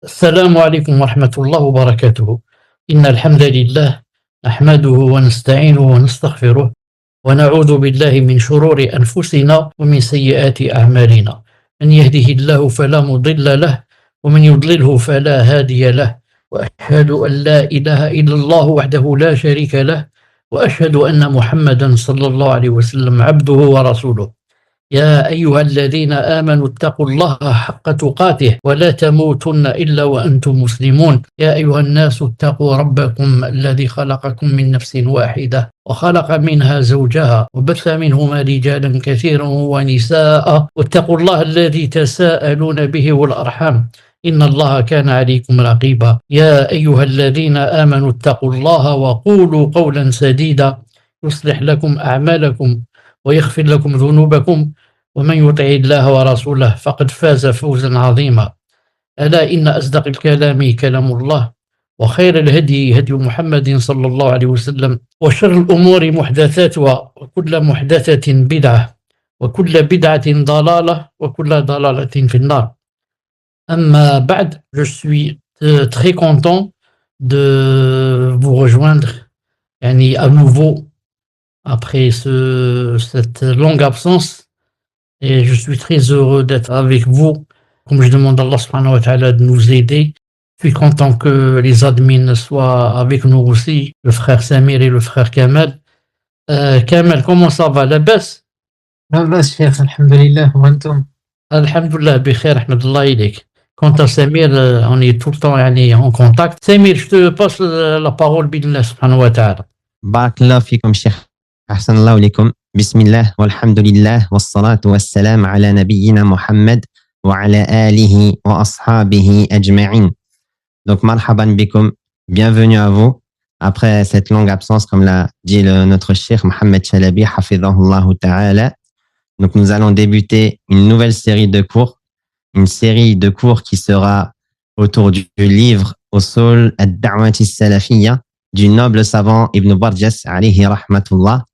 السلام عليكم ورحمة الله وبركاته. إن الحمد لله نحمده ونستعينه ونستغفره ونعوذ بالله من شرور أنفسنا ومن سيئات أعمالنا. من يهده الله فلا مضل له ومن يضلله فلا هادي له، وأشهد أن لا إله إلا الله وحده لا شريك له، وأشهد أن محمدا صلى الله عليه وسلم عبده ورسوله. يا أيها الذين آمنوا اتقوا الله حق تقاته ولا تموتن إلا وأنتم مسلمون. يا أيها الناس اتقوا ربكم الذي خلقكم من نفس واحدة وخلق منها زوجها وبث منهما رجالا كثيرا ونساء، واتقوا الله الذي تساءلون به والأرحام إن الله كان عليكم رقيبا. يا أيها الذين آمنوا اتقوا الله وقولوا قولا سديدا يصلح لكم أعمالكم ويغفر لكم ذنوبكم، ومن يطع الله ورسوله فقد فاز فوزا عظيما. ألا إن أصدق الكلام كلام الله، وخير الهدي هدي محمد صلى الله عليه وسلم، وشر الأمور محدثاتها وكل محدثة بدعة وكل بدعة ضلالة وكل ضلالة في النار. أما بعد, je suis très content de vous rejoindre à nouveau après cette longue absence, et je suis très heureux d'être avec vous. Comme je demande à Allah subhanahu wa ta'ala de nous aider, je suis content que les admins soient avec nous aussi, le frère Samir et le frère Kamal. Kamal, comment ça va? La baisse? لا بأس شيخ، الحمد لله. وأنتم؟ Alhamdulillah, bikhair, ahmadullah ilayk. Quant à Samir, on est tout le temps en contact. Samir, je te passe la parole, billah subhanahu wa ta'ala. بارك الله فيكم شيخ، أحسن الله إليكم. بسم الله والحمد لله والصلاة والسلام على نبينا محمد وعلى آله وأصحابه أجمعين. Donc, marhaban bikum, bienvenue à vous. Après cette longue absence, comme l'a dit notre cheikh Mohamed Chalabi, hafidhahullah ta'ala, donc nous allons débuter une nouvelle série de cours, une série de cours qui sera autour du livre Usul ad-Da'wati Salafiyya du noble savant Ibn Barjas alayhi rahmatullah.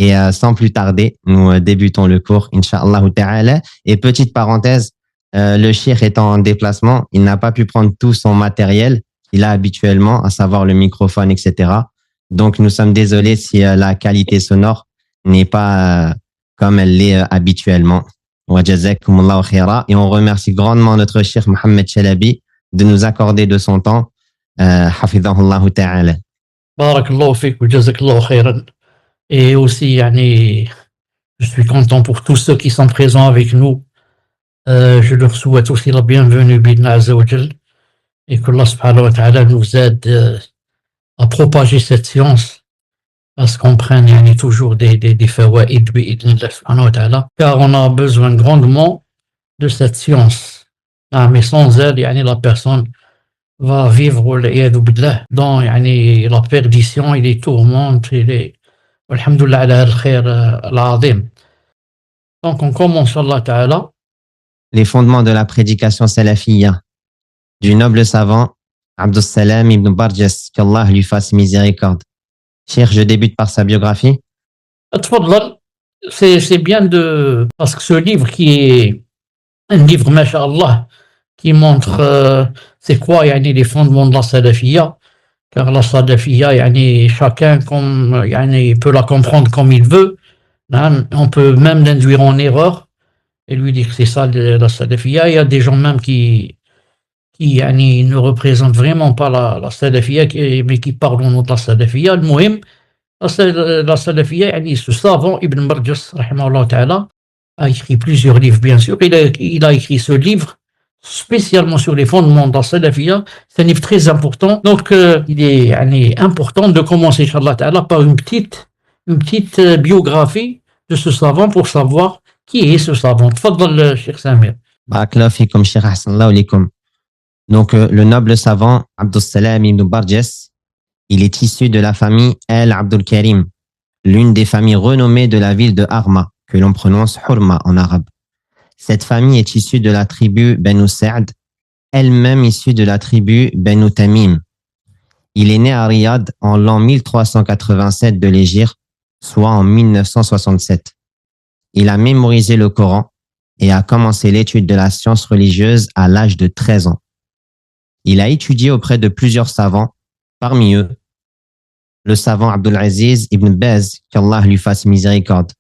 Et sans plus tarder, nous débutons le cours, Inch'Allah ta'ala. Et petite parenthèse, le cheikh étant en déplacement, il n'a pas pu prendre tout son matériel qu'il a habituellement, à savoir le microphone, etc. Donc, nous sommes désolés si la qualité sonore n'est pas comme elle l'est habituellement. Wa jazakumullahu khaira. Et on remercie grandement notre cheikh Mohamed Chalabi de nous accorder de son temps. Hafidhahullah ta'ala. Barakallahu fik wa jazakallahu khairan. Et aussi, je suis content pour tous ceux qui sont présents avec nous. Je leur souhaite aussi la bienvenue, Bidna Azzawajal, et que Allah subhanahu wa ta'ala nous aide à propager cette science, à se comprendre toujours des fawaïd, bi'idnillah subhanahu wa ta'ala, car on a besoin grandement de cette science. Mais sans elle, la personne va vivre dans la perdition et les tourments et les Alhamdulillah ala al-khair al-azim. Donc on commence, Allah ta'ala. Les fondements de la prédication salafiyya du noble savant Abdus Salam ibn Barjas, qu'Allah lui fasse miséricorde. Cheikh, je débute par sa biographie. C'est bien parce que ce livre qui est un livre, masha'Allah, qui montre c'est quoi les fondements de la salafiyya. Car la salafiyya, chacun peut la comprendre comme il veut. On peut même l'induire en erreur et lui dire que c'est ça la salafiyya. Il y a des gens même qui ne représentent vraiment pas la salafiyya, mais qui parlent au nom de la salafiyya. Le muhim, la salafiyya, ce savant Ibn Barjas, rahimahullah ta'ala, a écrit plusieurs livres, bien sûr. Il a écrit ce livre spécialement sur les fondements de la salafiyya. C'est un livre très important. Donc, il est important de commencer, Inch'Allah ta'ala, par une petite biographie de ce savant pour savoir qui est ce savant. Tfaddal, Cheikh Samir. Barakallahu fikum, Cheikh, ahsanallahu alaykum. Donc, le noble savant Abdus Salam ibn Barjas, il est issu de la famille El Abdul Karim, l'une des familles renommées de la ville de Arma, que l'on prononce Hurma en arabe. Cette famille est issue de la tribu Banu Sa'd, elle-même issue de la tribu Banu Tamim. Il est né à Riyad en l'an 1387 de l'Hégire, soit en 1967. Il a mémorisé le Coran et a commencé l'étude de la science religieuse à l'âge de 13 ans. Il a étudié auprès de plusieurs savants, parmi eux le savant Abdulaziz ibn Baz, qu'Allah lui fasse miséricorde.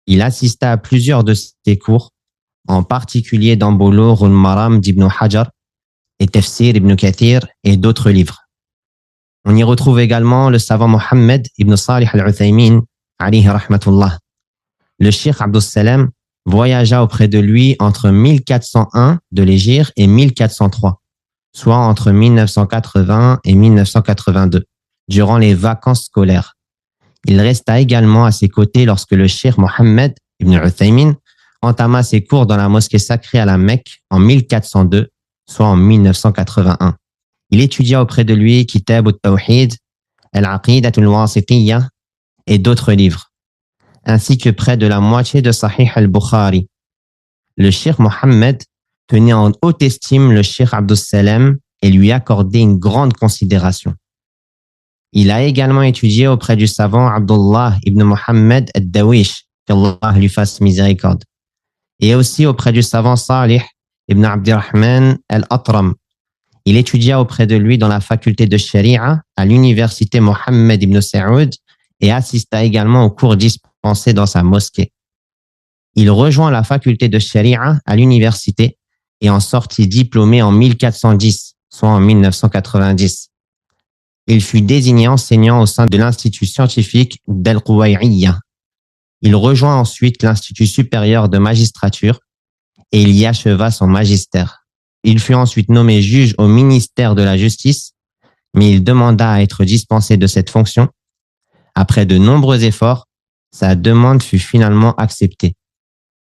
Il assista à plusieurs de ses cours, en particulier dans Bulugh al-Maram d'Ibn Hajar et Tafsir ibn Kathir et d'autres livres. On y retrouve également le savant Mohammed ibn Salih al-Uthaymin, alayhi rahmatullah. Le Cheikh Abdus Salam voyagea auprès de lui entre 1401 de l'Hégire et 1403, soit entre 1980 et 1982, durant les vacances scolaires. Il resta également à ses côtés lorsque le Cheikh Mohammed ibn Uthaymin entama ses cours dans la mosquée sacrée à la Mecque en 1402, soit en 1981. Il étudia auprès de lui Kitab al-Tawhid, Al-Aqidat al-Wasitiyya et d'autres livres, ainsi que près de la moitié de Sahih al-Bukhari. Le Cheikh Mohammed tenait en haute estime le Cheikh Abdus Salam et lui accordait une grande considération. Il a également étudié auprès du savant Abdullah ibn Muhammad al-Dawish, qu'Allah lui fasse miséricorde, et aussi auprès du savant Salih ibn Abdirrahman al-Atram. Il étudia auprès de lui dans la faculté de Sharia à l'université Mohammed ibn Saoud et assista également aux cours dispensés dans sa mosquée. Il rejoint la faculté de Sharia à l'université et en sortit diplômé en 1410, soit en 1990. Il fut désigné enseignant au sein de l'Institut scientifique d'Al-Quway'iyya. Il rejoint ensuite l'Institut supérieur de magistrature et il y acheva son magistère. Il fut ensuite nommé juge au ministère de la Justice, mais il demanda à être dispensé de cette fonction. Après de nombreux efforts, sa demande fut finalement acceptée.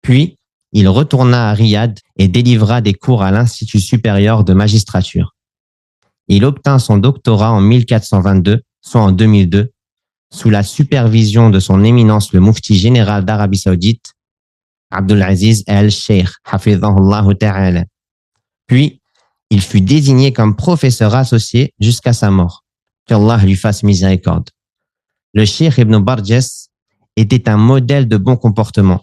Puis, il retourna à Riyad et délivra des cours à l'Institut supérieur de magistrature. Il obtint son doctorat en 1422, soit en 2002, sous la supervision de son éminence le Mufti général d'Arabie Saoudite, Abdulaziz al-Sheikh, hafidhahullah ta'ala. Puis, il fut désigné comme professeur associé jusqu'à sa mort. Qu'Allah lui fasse miséricorde. Le Cheikh Ibn Barjas était un modèle de bon comportement.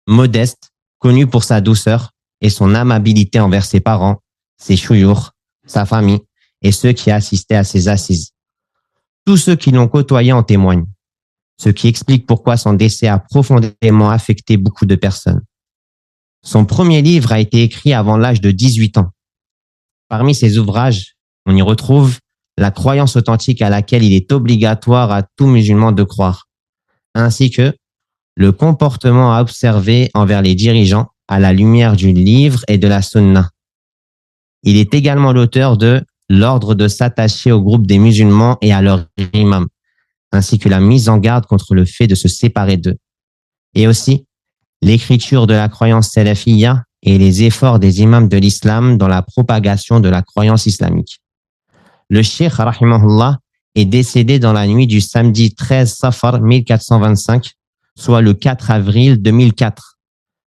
Modeste, connu pour sa douceur et son amabilité envers ses parents, ses chouyours, sa famille et ceux qui assistaient à ses assises. Tous ceux qui l'ont côtoyé en témoignent, ce qui explique pourquoi son décès a profondément affecté beaucoup de personnes. Son premier livre a été écrit avant l'âge de 18 ans. Parmi ses ouvrages, on y retrouve la croyance authentique à laquelle il est obligatoire à tout musulman de croire, ainsi que le comportement à observer envers les dirigeants à la lumière du livre et de la sunna. Il est également l'auteur de l'ordre de s'attacher au groupe des musulmans et à leur imam, ainsi que la mise en garde contre le fait de se séparer d'eux. Et aussi, l'écriture de la croyance salafiyya et les efforts des imams de l'islam dans la propagation de la croyance islamique. Le cheikh, rahimahullah, est décédé dans la nuit du samedi 13 Safar 1425, soit le 4 avril 2004,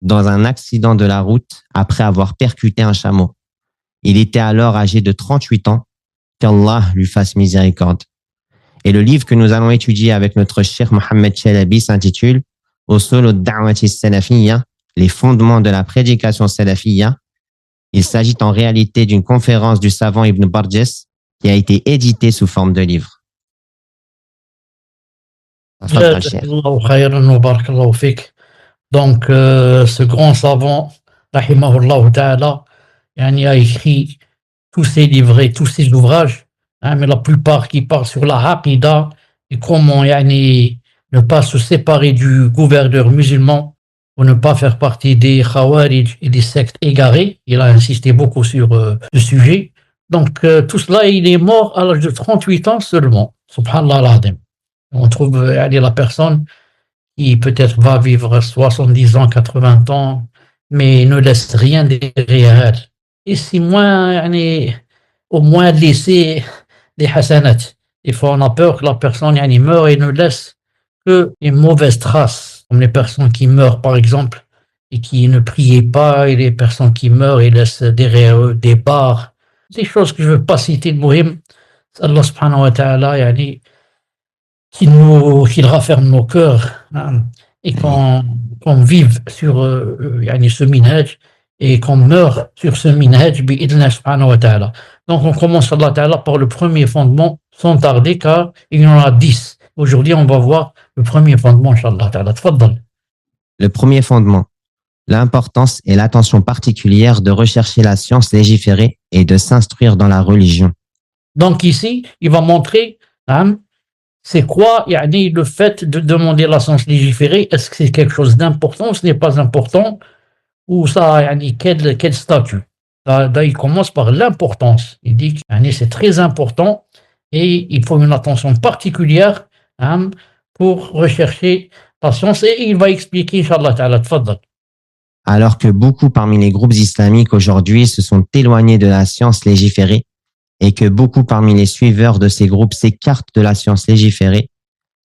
dans un accident de la route après avoir percuté un chameau. Il était alors âgé de 38 ans, qu'Allah lui fasse miséricorde. Et le livre que nous allons étudier avec notre cheikh Mohammed Chalabi s'intitule Usul ad-da'wati salafiyya, les fondements de la prédication salafiyya. Il s'agit en réalité d'une conférence du savant Ibn Barjas qui a été éditée sous forme de livre. Donc, ce grand savant, rahimahullah ta'ala, a écrit tous ses livres et tous ses ouvrages, mais la plupart qui parlent sur la aqida et comment ne pas se séparer du gouverneur musulman pour ne pas faire partie des khawarij et des sectes égarées. Il a insisté beaucoup sur ce sujet. Donc, tout cela, il est mort à l'âge de 38 ans seulement. Subhanallah al-Azim. On trouve la personne qui peut-être va vivre 70 ans, 80 ans, mais ne laisse rien derrière elle. Et c'est au moins laisser des hasanat. Des fois, on a peur que la personne meure et ne laisse que les mauvaises traces, comme les personnes qui meurent, par exemple, et qui ne priaient pas, et les personnes qui meurent et laissent derrière eux des barres. Des choses que je ne veux pas citer de Mohim. Allah subhanahu wa ta'ala, qu'il rafferme nos cœurs, et qu'on vive sur ce minhaj et qu'on meurt sur ce minhaj bi'idhna subhanahu wa ta'ala. Donc on commence Allah ta'ala par le premier fondement sans tarder car il y en a 10. Aujourd'hui on va voir le premier fondement inshallah ta'ala. Tfaddal. Le premier fondement, l'importance et l'attention particulière de rechercher la science légiférée et de s'instruire dans la religion. Donc ici il va montrer c'est quoi yani, le fait de demander la science légiférée. Est-ce que c'est quelque chose d'important ou ce n'est pas important, ou ça yani, quel statut. Là, il commence par l'importance. Il dit que yani, c'est très important et il faut une attention particulière pour rechercher la science, et il va expliquer inshallah ta'ala. Tfaddal. Alors que beaucoup parmi les groupes islamiques aujourd'hui se sont éloignés de la science légiférée et que beaucoup parmi les suiveurs de ces groupes s'écartent de la science légiférée,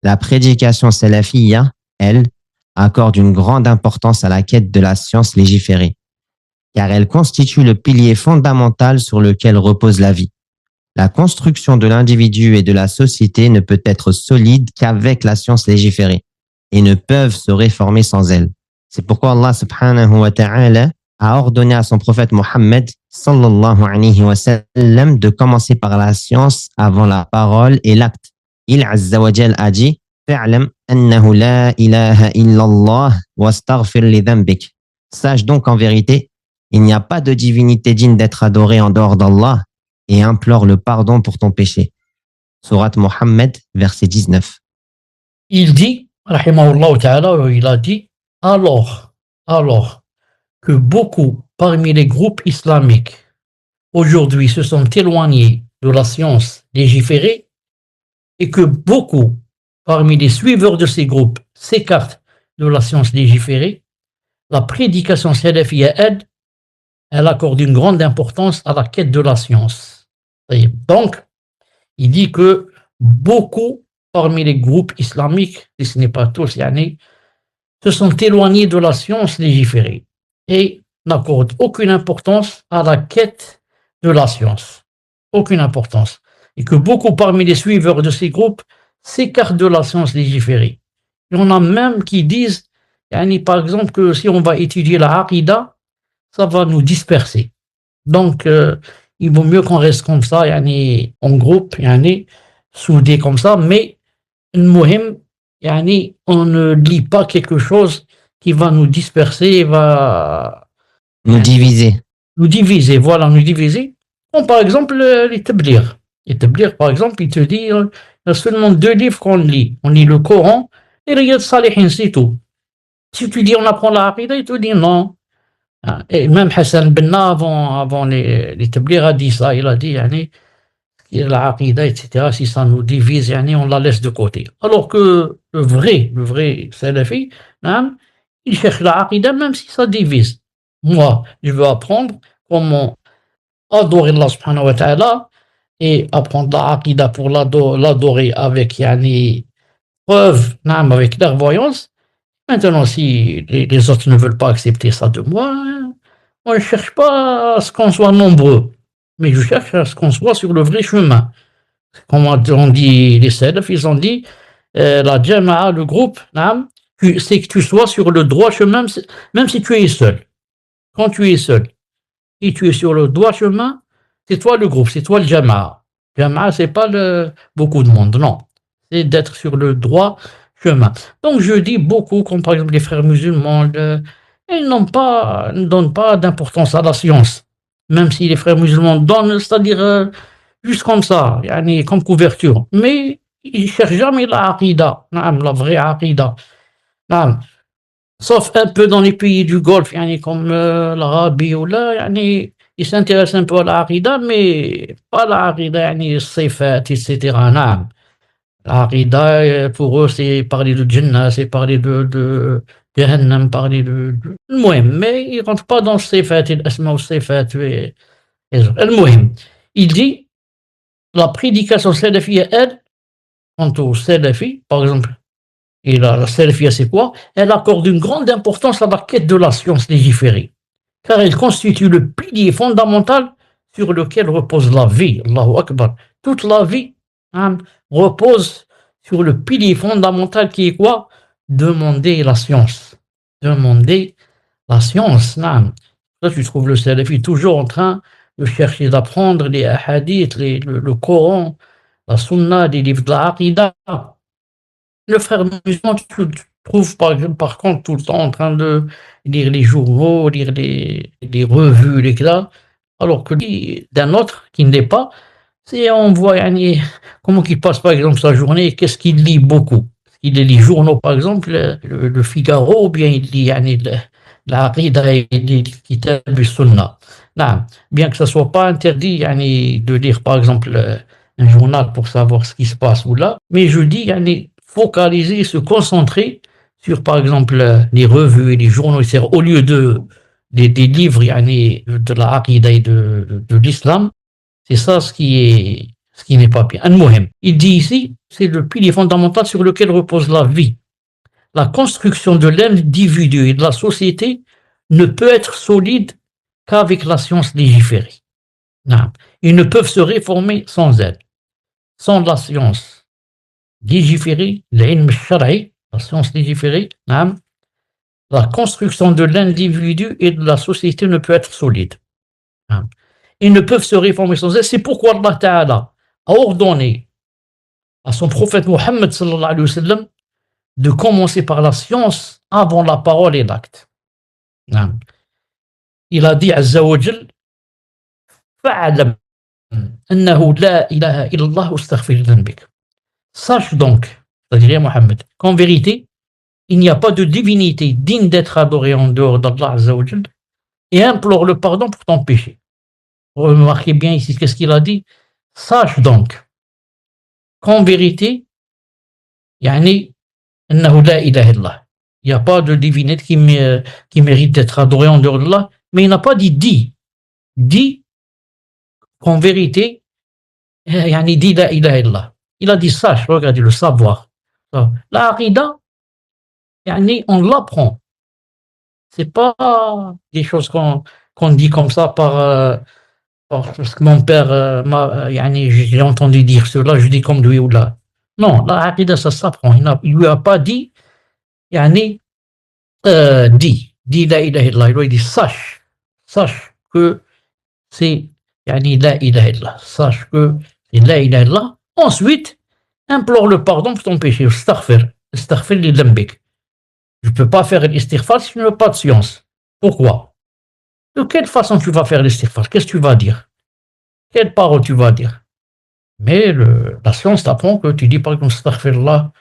la prédication salafiyya, elle, accorde une grande importance à la quête de la science légiférée, car elle constitue le pilier fondamental sur lequel repose la vie. La construction de l'individu et de la société ne peut être solide qu'avec la science légiférée et ne peuvent se réformer sans elle. C'est pourquoi Allah subhanahu wa ta'ala a ordonné à son prophète Mohammed sallallahu alayhi wa sallam de commencer par la science avant la parole et l'acte. Il azza wa jal a dit fa'lam annahu la ilaha illallah wastaghfir li dhanbik. Sache donc en vérité, il n'y a pas de divinité digne d'être adorée en dehors d'Allah et implore le pardon pour ton péché. Sourate Mohammed, verset 19. Il dit, rahimahullah ta'ala, il a dit, alors que beaucoup parmi les groupes islamiques aujourd'hui se sont éloignés de la science légiférée et que beaucoup parmi les suiveurs de ces groupes s'écartent de la science légiférée, la prédication salafiyya, elle accorde une grande importance à la quête de la science. Et donc, il dit que beaucoup parmi les groupes islamiques, si ce n'est pas tous, se sont éloignés de la science légiférée et n'accordent aucune importance à la quête de la science. Aucune importance. Et que beaucoup parmi les suiveurs de ces groupes s'écartent de la science légiférée. Il y en a même qui disent, par exemple, que si on va étudier la aqida, ça va nous disperser. Donc, il vaut mieux qu'on reste comme ça, en groupe, soudés comme ça, mais on ne lit pas quelque chose qui va nous disperser, va nous diviser. Nous diviser, voilà, nous diviser. Comme par exemple les tablighs. Les tablighs, par exemple, il te dit, il y a seulement 2 livres qu'on lit. On lit le Coran et Riyad Salihin, c'est tout. Si tu dis on apprend la aqida, il te dit non. Et même Hassan Benna, avant les tablighs, a dit ça. Il a dit, la aqida, etc., si ça nous divise, on la laisse de côté. Alors que le vrai salafi, il cherche la aqida même si ça divise. Moi, je veux apprendre comment adorer Allah subhanahu wa ta'ala et apprendre la aqida pour l'adorer avec preuve, avec clairvoyance. Maintenant, si les autres ne veulent pas accepter ça de moi, moi je ne cherche pas à ce qu'on soit nombreux, mais je cherche à ce qu'on soit sur le vrai chemin. Comme on dit, les salafs, ils ont dit, la jama'a, le groupe, c'est que tu sois sur le droit chemin, même si tu es seul. Quand tu es seul, et tu es sur le droit chemin, c'est toi le groupe, c'est toi le jama'a. Jama'a, c'est pas beaucoup de monde, non. C'est d'être sur le droit chemin. Donc je dis beaucoup, comme par exemple les frères musulmans, ils ne donnent pas d'importance à la science. Même si les frères musulmans donnent, c'est-à-dire juste comme ça, comme couverture. Mais ils ne cherchent jamais la aqida, la vraie aqida. Sauf un peu dans les pays du Golfe, comme l'Arabie ou là, ils s'intéressent un peu à la aqida, mais pas la aqida, sifat, etc. La aqida, pour eux, c'est parler de Jannah, c'est parler de Jahannam, parler de mais ils ne rentrent pas dans sifat, l'asma ou sifat. Il dit, la prédication salafiyya, elle, quant au salafi, par exemple, et la salafiyya, c'est quoi? Elle accorde une grande importance à la quête de la science légiférée, car elle constitue le pilier fondamental sur lequel repose la vie. Allahu Akbar. Toute la vie repose sur le pilier fondamental qui est quoi? Demander la science. Demander la science. Là, tu trouves le salafi toujours en train de chercher d'apprendre les hadiths, le Coran, la sunna, des livres de la Aqidah. Le frère musulman, tu le trouves par contre tout le temps en train de lire les journaux, lire les revues, les là, alors que lui, d'un autre qui ne l'est pas, c'est on voit yani, comment qu'il passe par exemple sa journée, qu'est-ce qu'il lit beaucoup. Il lit les journaux par exemple, le Figaro, ou bien il lit yani, la Aqidah, il lit le Kitab et Sunna. Non, bien que ça soit pas interdit yani, de lire par exemple un journal pour savoir ce qui se passe ou là, mais je dis yani, focaliser, se concentrer sur par exemple les revues et les journaux, au lieu des livres yani, de la Aqidah et de l'islam. C'est ça ce qui n'est pas bien. Al-Muhim. Il dit ici, c'est le pilier fondamental sur lequel repose la vie. La construction de l'individu et de la société ne peut être solide qu'avec la science légiférée. Non. Ils ne peuvent se réformer sans elle. Sans la science légiférée, l'ilm al-shar'i, la science légiférée, non, la construction de l'individu et de la société ne peut être solide. Non. Ils ne peuvent se réformer sans elle. C'est pourquoi Allah Ta'ala a ordonné à son prophète Mohammed sallallahu alayhi wa sallam de commencer par la science avant la parole et l'acte. Il a dit Azza wa Jal fa'alam annahu la ilaha illallah astaghfir dhanbik. Sache donc, c'est-à-dire Mohammed, qu'en vérité, il n'y a pas de divinité digne d'être adorée en dehors d'Allah Azza wa Jal, et implore le pardon pour ton péché. Remarquez bien ici qu'est-ce qu'il a dit. Sache donc qu'en vérité, yani, annahu la ilaha illallah. Il n'y a pas de divinité qui mérite d'être adorée en dehors d'Allah, mais il n'a pas dit dit. Dit qu'en vérité, yani, dit la ilaha illallah. Il a dit sache, regardez le savoir. La Aqidah, yani, on l'apprend. C'est pas des choses qu'on dit comme ça parce que mon père, yani, j'ai entendu dire cela, je dis comme lui ou là. Non, la Aqidah, ça s'apprend. Il lui a pas dit, yani, dit la ilaha illallah. Il lui a dit sache que c'est yani, la ilaha illallah. Sache que c'est la ilaha illallah. Ensuite, implore le pardon pour ton péché. Astaghfir li dhanbik. Je ne peux pas faire l'istighfar si je n'ai pas de science. Pourquoi? De quelle façon tu vas faire l'istighfar? Qu'est-ce que tu vas dire? Quelle parole tu vas dire? Mais la science t'apprend que tu dis par exemple astaghfirullah,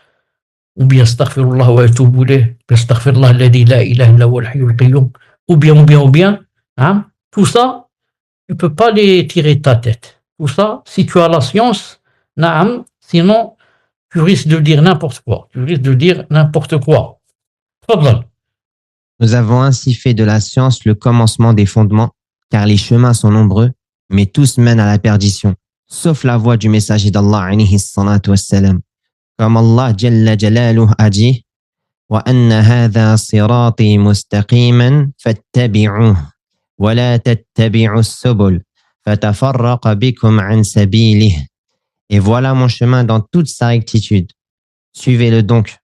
ou bien astaghfirullah wa atubu ilayh, astaghfirullah alladhi la ilaha illa huwa al-hayyul qayyum, ou bien, hein? Tout ça, tu ne peux pas les tirer de ta tête. Tout ça, si tu as la science, na'am, sinon tu risques de dire n'importe quoi. Tfadhal. Nous avons ainsi fait de la science le commencement des fondements, car les chemins sont nombreux, mais tous mènent à la perdition, sauf la voie du messager d'Allah, alayhi salatu wassalam. Comme Allah Jalla Jalaluhu a dit, وَأَنَّ هَذَا صِرَاطِي مُسْتَقِيمًا فَاتَّبِعُوهُ وَلَا تَتَّبِعُوا السُّبُلَ فَتَفَرَّقَ بِكُمْ عَنْ سَبِيلِهِ. Et voilà mon chemin dans toute sa rectitude. Suivez-le donc,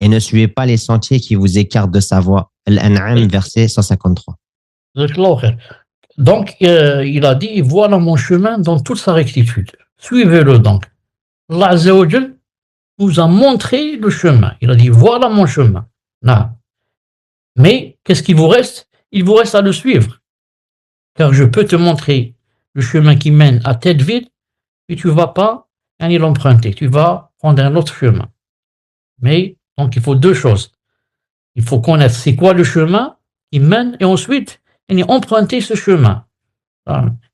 et ne suivez pas les sentiers qui vous écartent de sa voie. Al-An'am, verset 153. Donc, il a dit, voilà mon chemin dans toute sa rectitude. Suivez-le donc. Allah Azza wa Jal nous a montré le chemin. Il a dit, voilà mon chemin. Non. Mais, qu'est-ce qu'il vous reste? Il vous reste à le suivre. Car je peux te montrer le chemin qui mène à telle ville, et tu ne vas pas l'emprunter. Tu vas prendre un autre chemin. Mais, donc, il faut deux choses. Il faut connaître c'est quoi le chemin qui mène, et ensuite, emprunter ce chemin.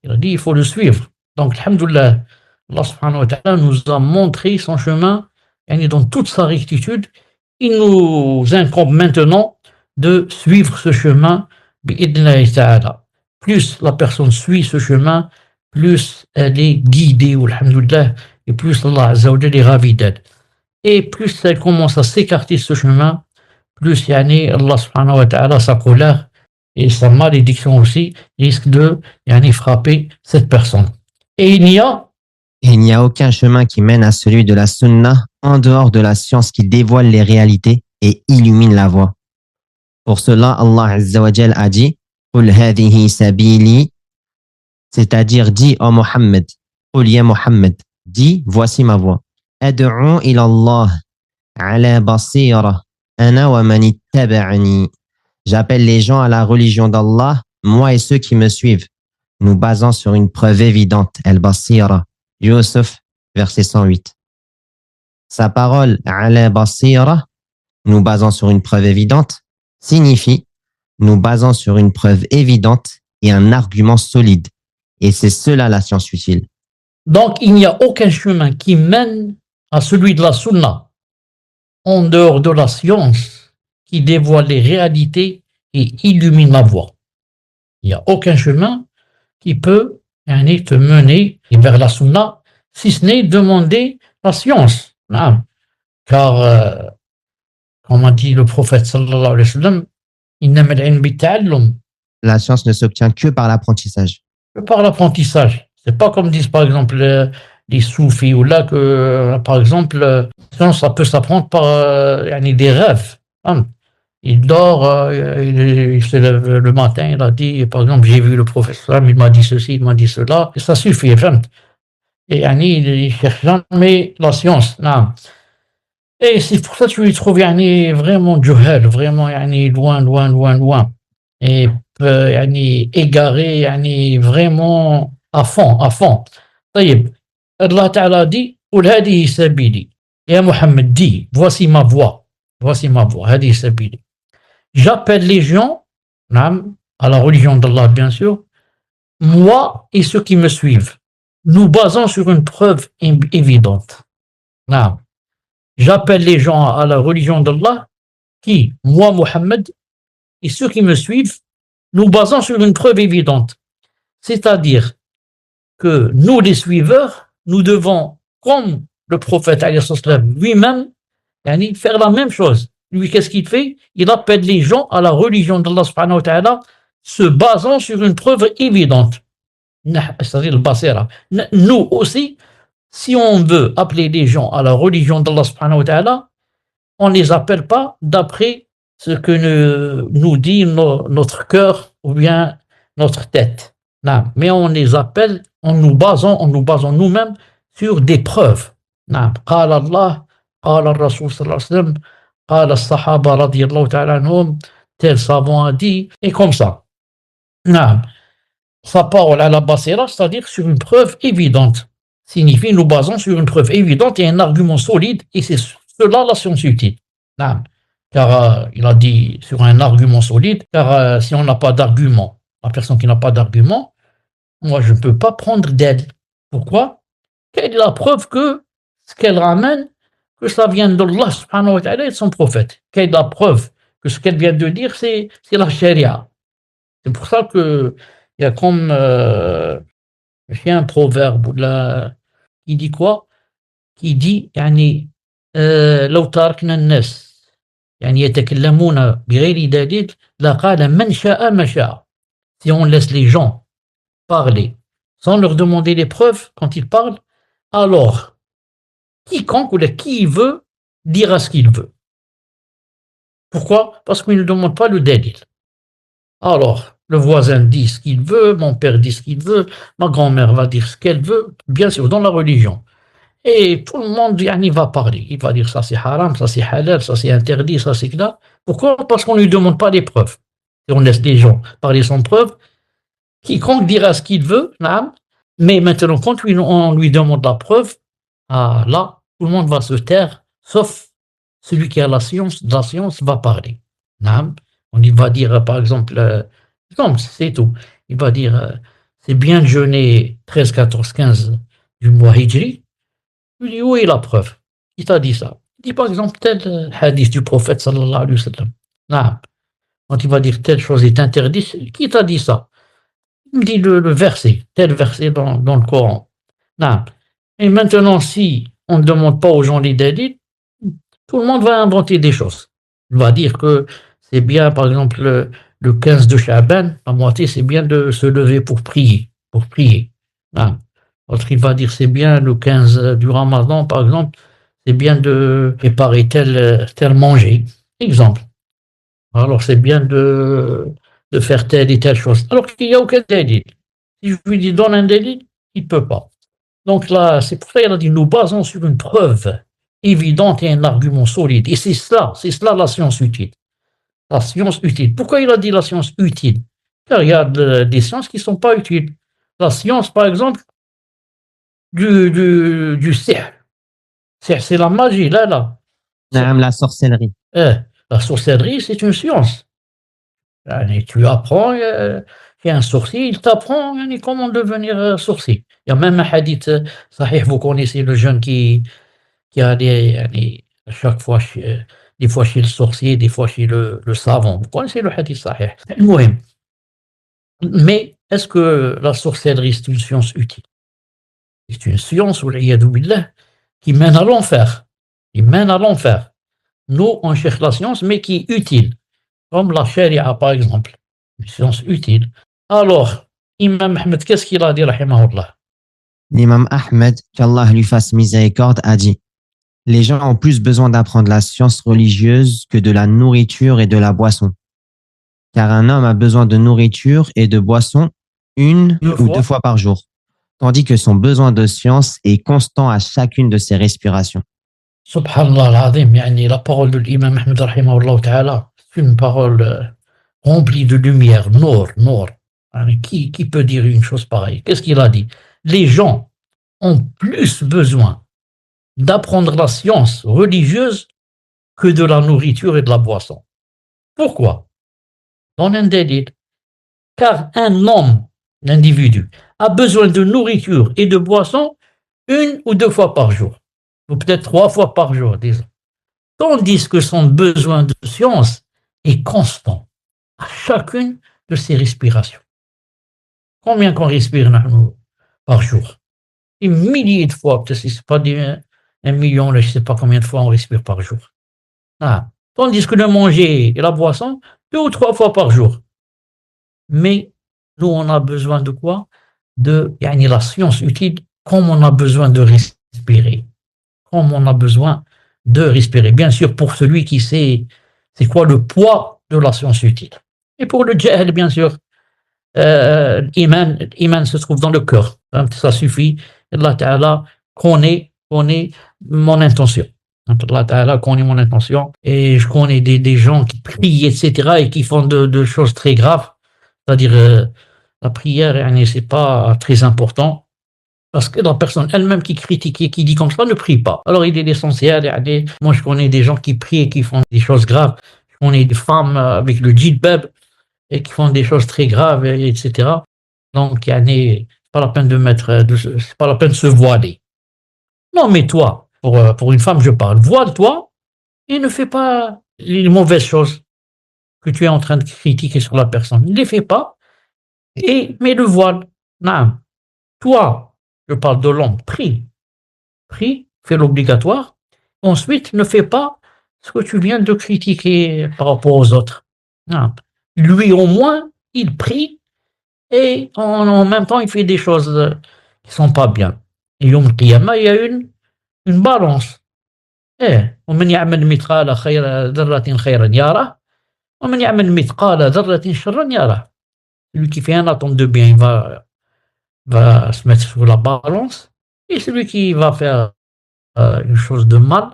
Il a dit, il faut le suivre. Donc, alhamdoulilah, Allah subhanahu wa ta'ala nous a montré son chemin dans toute sa rectitude. Il nous incombe maintenant de suivre ce chemin. Plus la personne suit ce chemin, plus elle est guidée, alhamdoulilah, et plus Allah Azza wa Jalla est ravi d'elle. Et plus elle commence à s'écarter de ce chemin, plus Allah subhanahu wa ta'ala, sa colère et sa malédiction aussi risque de frapper cette personne. Et il n'y a aucun chemin qui mène à celui de la sunna en dehors de la science qui dévoile les réalités et illumine la voie. Pour cela, Allah Azza wa Jal a dit قل هذه سبيلي, c'est-à-dire dis ô Mohammed, قل يا Mohammed, dis voici ma voix. أدعو إلى الله على بصيرة أنا ومن اتبعني. J'appelle les gens à la religion d'Allah, moi et ceux qui me suivent, nous basant sur une preuve évidente. Al-Basira, Yusuf, verset 108. Sa parole, ala basira, nous basant sur une preuve évidente, signifie nous basant sur une preuve évidente et un argument solide. Et c'est cela la science utile. Donc, il n'y a aucun chemin qui mène à celui de la sunna en dehors de la science qui dévoile les réalités et illumine la voie. Il n'y a aucun chemin qui peut te mener vers la sunna, si ce n'est demander la science. Car, comme a dit le prophète sallallahu alayhi wa sallam, innama al-ilm bitta'allum. La science ne s'obtient que par l'apprentissage. Que par l'apprentissage. C'est pas comme disent par exemple les soufis ou là que par exemple la science ça peut s'apprendre par des rêves. Il dort, il se lève le matin, il a dit par exemple j'ai vu le prophète sallam, il m'a dit ceci, il m'a dit cela, et ça suffit. Et il cherche jamais la science. Et c'est pour ça que tu lui trouves vraiment juhal, vraiment loin. Et égaré, vraiment à fond. طيب, Allah Ta'ala dit, قل هذه سبيلي. Et Mohammed dit, voici ma voie, هذه سبيلي. J'appelle les gens, à la religion d'Allah bien sûr, moi et ceux qui me suivent, nous basons sur une preuve évidente. J'appelle les gens à la religion d'Allah qui, moi Mohammed, et ceux qui me suivent, nous basons sur une preuve évidente. C'est-à-dire que nous, les suiveurs, nous devons, comme le prophète lui-même, faire la même chose. Lui, qu'est-ce qu'il fait? Il appelle les gens à la religion d'Allah subhanahu wa ta'ala, se basant sur une preuve évidente. C'est-à-dire le basira. Nous aussi, si on veut appeler les gens à la religion d'Allah subhanahu wa ta'ala, on ne les appelle pas d'après ce que nous dit notre cœur ou bien notre tête. Mais on les appelle en nous basant nous-mêmes sur des preuves. قال الله قال الرسول صلى الله عليه وسلم قال الصحابة رضي الله تعالى عنهم, tel savant a dit, et comme ça. Sa parole à la basira, c'est-à-dire sur une preuve évidente, signifie nous basons sur une preuve évidente et un argument solide, et c'est cela la science utile. Car il a dit sur un argument solide, car si on n'a pas d'argument, la personne qui n'a pas d'argument, moi je ne peux pas prendre d'elle. Pourquoi? Quelle est la preuve que ce qu'elle ramène, que ça vient d'Allah subhanahu wa ta'ala et de son prophète? Quelle est la preuve que ce qu'elle vient de dire, c'est la charia? C'est pour ça que il y a comme un proverbe là, qui dit quoi? Qui dit لو تركنا الناس يتكلمون بغير دليل لقال من شاء ما شاء. Si on laisse les gens parler sans leur demander les preuves quand ils parlent, alors quiconque ou qui veut dira ce qu'il veut. Pourquoi? Parce qu'il ne demande pas le dalil. Alors, le voisin dit ce qu'il veut, mon père dit ce qu'il veut, ma grand-mère va dire ce qu'elle veut, bien sûr, dans la religion. Et tout le monde va parler. Il va dire ça c'est haram, ça c'est halal, ça c'est interdit, ça c'est là. Pourquoi? Parce qu'on ne lui demande pas les preuves. Et on laisse les gens parler sans preuve. Quiconque dira ce qu'il veut, mais maintenant, quand on lui demande la preuve, là, tout le monde va se taire, sauf celui qui a la science va parler. On lui va dire, par exemple, c'est tout. Il va dire, c'est bien de jeûner 13, 14, 15 du mois hijri. Je lui dis, où est la preuve? Qui t'a dit ça? Il dit, par exemple, tel hadith du prophète, sallallahu alayhi wa sallam. Quand il va dire telle chose est interdite, qui t'a dit ça? Il me dit le verset, tel verset dans le Coran. Et maintenant, si on ne demande pas aux gens les dalils, tout le monde va inventer des choses. Il va dire que c'est bien, par exemple, le 15 de Sha'ban, la moitié, c'est bien de se lever pour prier. Autre, il va dire c'est bien le 15 du Ramadan, par exemple, c'est bien de préparer tel manger. Exemple. Alors, c'est bien de de faire telle et telle chose, alors qu'il n'y a aucun délit. Si je lui dis donne un délit, il ne peut pas. Donc là, c'est pour ça qu'il a dit nous basons sur une preuve évidente et un argument solide. Et c'est cela la science utile. La science utile. Pourquoi il a dit la science utile? Car il y a des sciences qui ne sont pas utiles. La science, par exemple, du sihr. Sihr, c'est la magie, là. Naam, la sorcellerie. La sorcellerie, c'est une science. Tu apprends, il y a un sorcier, il t'apprend comment devenir sorcier. Il y a même un hadith sahih, vous connaissez le jeune qui allait à chaque fois, des fois chez le sorcier, des fois chez le savant. Vous connaissez le hadith sahih. المهم. Mais est-ce que la sorcellerie, c'est une science utile? C'est une science, wal'iyadou billah, qui mène à l'enfer. Qui mène à l'enfer. Nous, on cherche la science, mais qui est utile. Comme la charia, par exemple. Une science utile. Alors, Imam Ahmed, qu'est-ce qu'il a dit, rahimahullah? L'imam Ahmed, qu'Allah lui fasse miséricorde, a dit: les gens ont plus besoin d'apprendre la science religieuse que de la nourriture et de la boisson. Car un homme a besoin de nourriture et de boisson une ou deux fois par jour, tandis que son besoin de science est constant à chacune de ses respirations. Subhanallah al-Azim, la parole de l'imam Ahmed, rahimahullah ta'ala, c'est une parole remplie de lumière, nour. Qui peut dire une chose pareille? Qu'est-ce qu'il a dit? Les gens ont plus besoin d'apprendre la science religieuse que de la nourriture et de la boisson. Pourquoi? Donne un délit. Car un homme, l'individu, a besoin de nourriture et de boisson une ou deux fois par jour, ou peut-être 3 fois par jour, disons. Tandis que son besoin de science est constant à chacune de ses respirations. Combien qu'on respire par jour? Des milliers de fois, peut-être si ce n'est pas un million, je ne sais pas combien de fois on respire par jour. Tandis que le manger et la boisson, 2 ou 3 fois par jour. Mais nous, on a besoin de quoi? De la science utile, comme on a besoin de respirer. Comme on a besoin de respirer. Bien sûr, pour celui qui sait c'est quoi le poids de la science utile. Et pour le jahl, bien sûr, l'iman se trouve dans le cœur. Ça suffit. Allah Ta'ala connaît mon intention. Allah Ta'ala connaît mon intention. Et je connais des gens qui prient, etc., et qui font de choses très graves. C'est-à-dire, la prière, c'est pas très important. Parce que la personne elle-même qui critique et qui dit comme ça ne prie pas. Alors il est essentiel. Moi, je connais des gens qui prient et qui font des choses graves. Je connais des femmes avec le djilbab et qui font des choses très graves, etc. Donc, c'est pas la peine c'est pas la peine de se voiler. Non, mais toi, pour une femme, je parle, voile-toi et ne fais pas les mauvaises choses que tu es en train de critiquer sur la personne. Ne les fais pas et mets le voile. Non. Toi, je parle de l'homme, prie, fais l'obligatoire. Ensuite, ne fais pas ce que tu viens de critiquer par rapport aux autres. Non. Lui, au moins, il prie et en même temps, il fait des choses qui ne sont pas bien. Et Yom Qiyamah, il y a une balance. ومن يعمل مثقال ذرة خيرا يره ومن يعمل مثقال ذرة شرا يره. Celui qui fait un atome de bien, il va se mettre sur la balance, et celui qui va faire une chose de mal,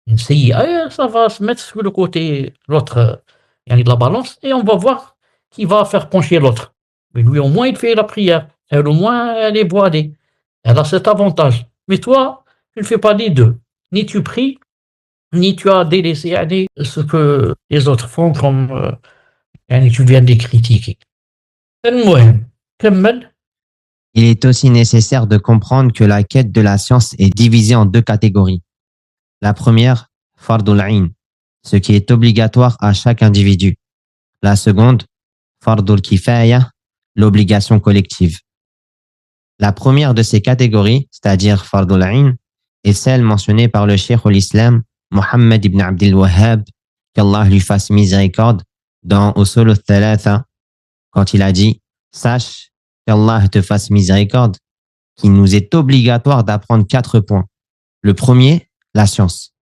une sayyi'a, ça va se mettre sur le côté, l'autre, de la balance, et on va voir qui va faire pencher l'autre. Mais lui, au moins, il fait la prière. Elle, au moins, elle est voilée. Elle a cet avantage. Mais toi, tu ne fais pas les deux. Ni tu pries, ni tu as délaissé ce que les autres font, comme tu viens de les critiquer. Il est aussi nécessaire de comprendre que la quête de la science est divisée en 2 catégories. La première, fardul ayn, ce qui est obligatoire à chaque individu. La seconde, fardul kifaya, l'obligation collective. La première de ces catégories, c'est-à-dire fardul ayn, est celle mentionnée par le cheikh l'islam Mohammed ibn Abdel Wahhab, qu'Allah lui fasse miséricorde, dans Usul al-Thalatha, quand il a dit: sache qu'Allah te fasse miséricorde, qu'il nous est obligatoire d'apprendre 4 points. Le premier, la science,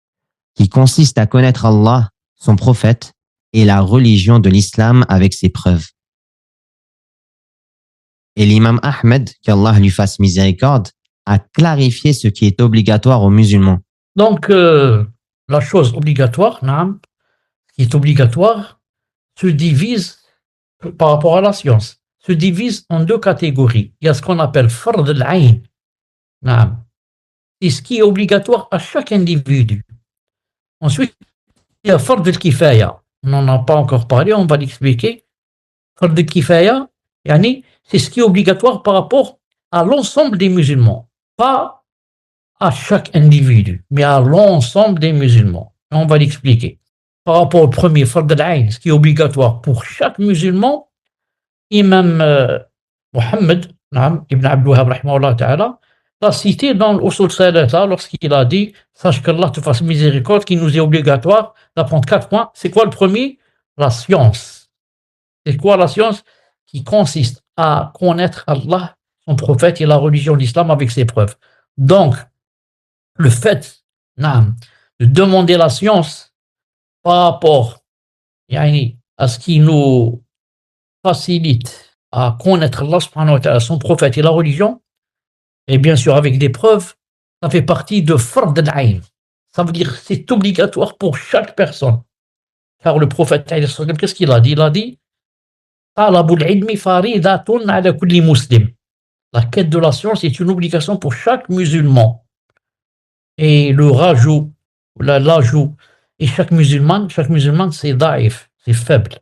qui consiste à connaître Allah, son prophète et la religion de l'islam avec ses preuves. Et l'imam Ahmed, qu'Allah lui fasse miséricorde, a clarifié ce qui est obligatoire aux musulmans. Donc, la chose obligatoire, naam, qui est obligatoire, se divise par rapport à la science, se divise en deux catégories. Il y a ce qu'on appelle fard al-ayn, naam, c'est ce qui est obligatoire à chaque individu. Ensuite, il y a fard al-kifaya. On n'en a pas encore parlé, on va l'expliquer. Fard al-kifaya, yani, c'est ce qui est obligatoire par rapport à l'ensemble des musulmans, pas à chaque individu, mais à l'ensemble des musulmans. Et on va l'expliquer. Par rapport au premier, fard al-ayn, ce qui est obligatoire pour chaque musulman, Imam Mohammed ibn Abdul Wahhab rahimahullah ta'ala l'a cité dans l'Usul Salata lorsqu'il a dit sache qu'Allah te fasse miséricorde, qu'il nous est obligatoire d'apprendre 4 points. C'est quoi le premier? La science. C'est quoi la science? Qui consiste à connaître Allah, son prophète et la religion de l'islam avec ses preuves. Donc, le fait de demander la science par rapport à ce qui nous facilite à connaître Allah subhanahu wa ta'ala, son prophète et la religion, et bien sûr avec des preuves, ça fait partie de fard al-ayn. Ça veut dire c'est obligatoire pour chaque personne. Car le prophète, qu'est-ce qu'il a dit? Il a dit talabul ilmi faridatun ala kulli muslim. La quête de la science est une obligation pour chaque musulman. Et le rajout, l'ajout, et chaque musulman c'est daif, c'est faible.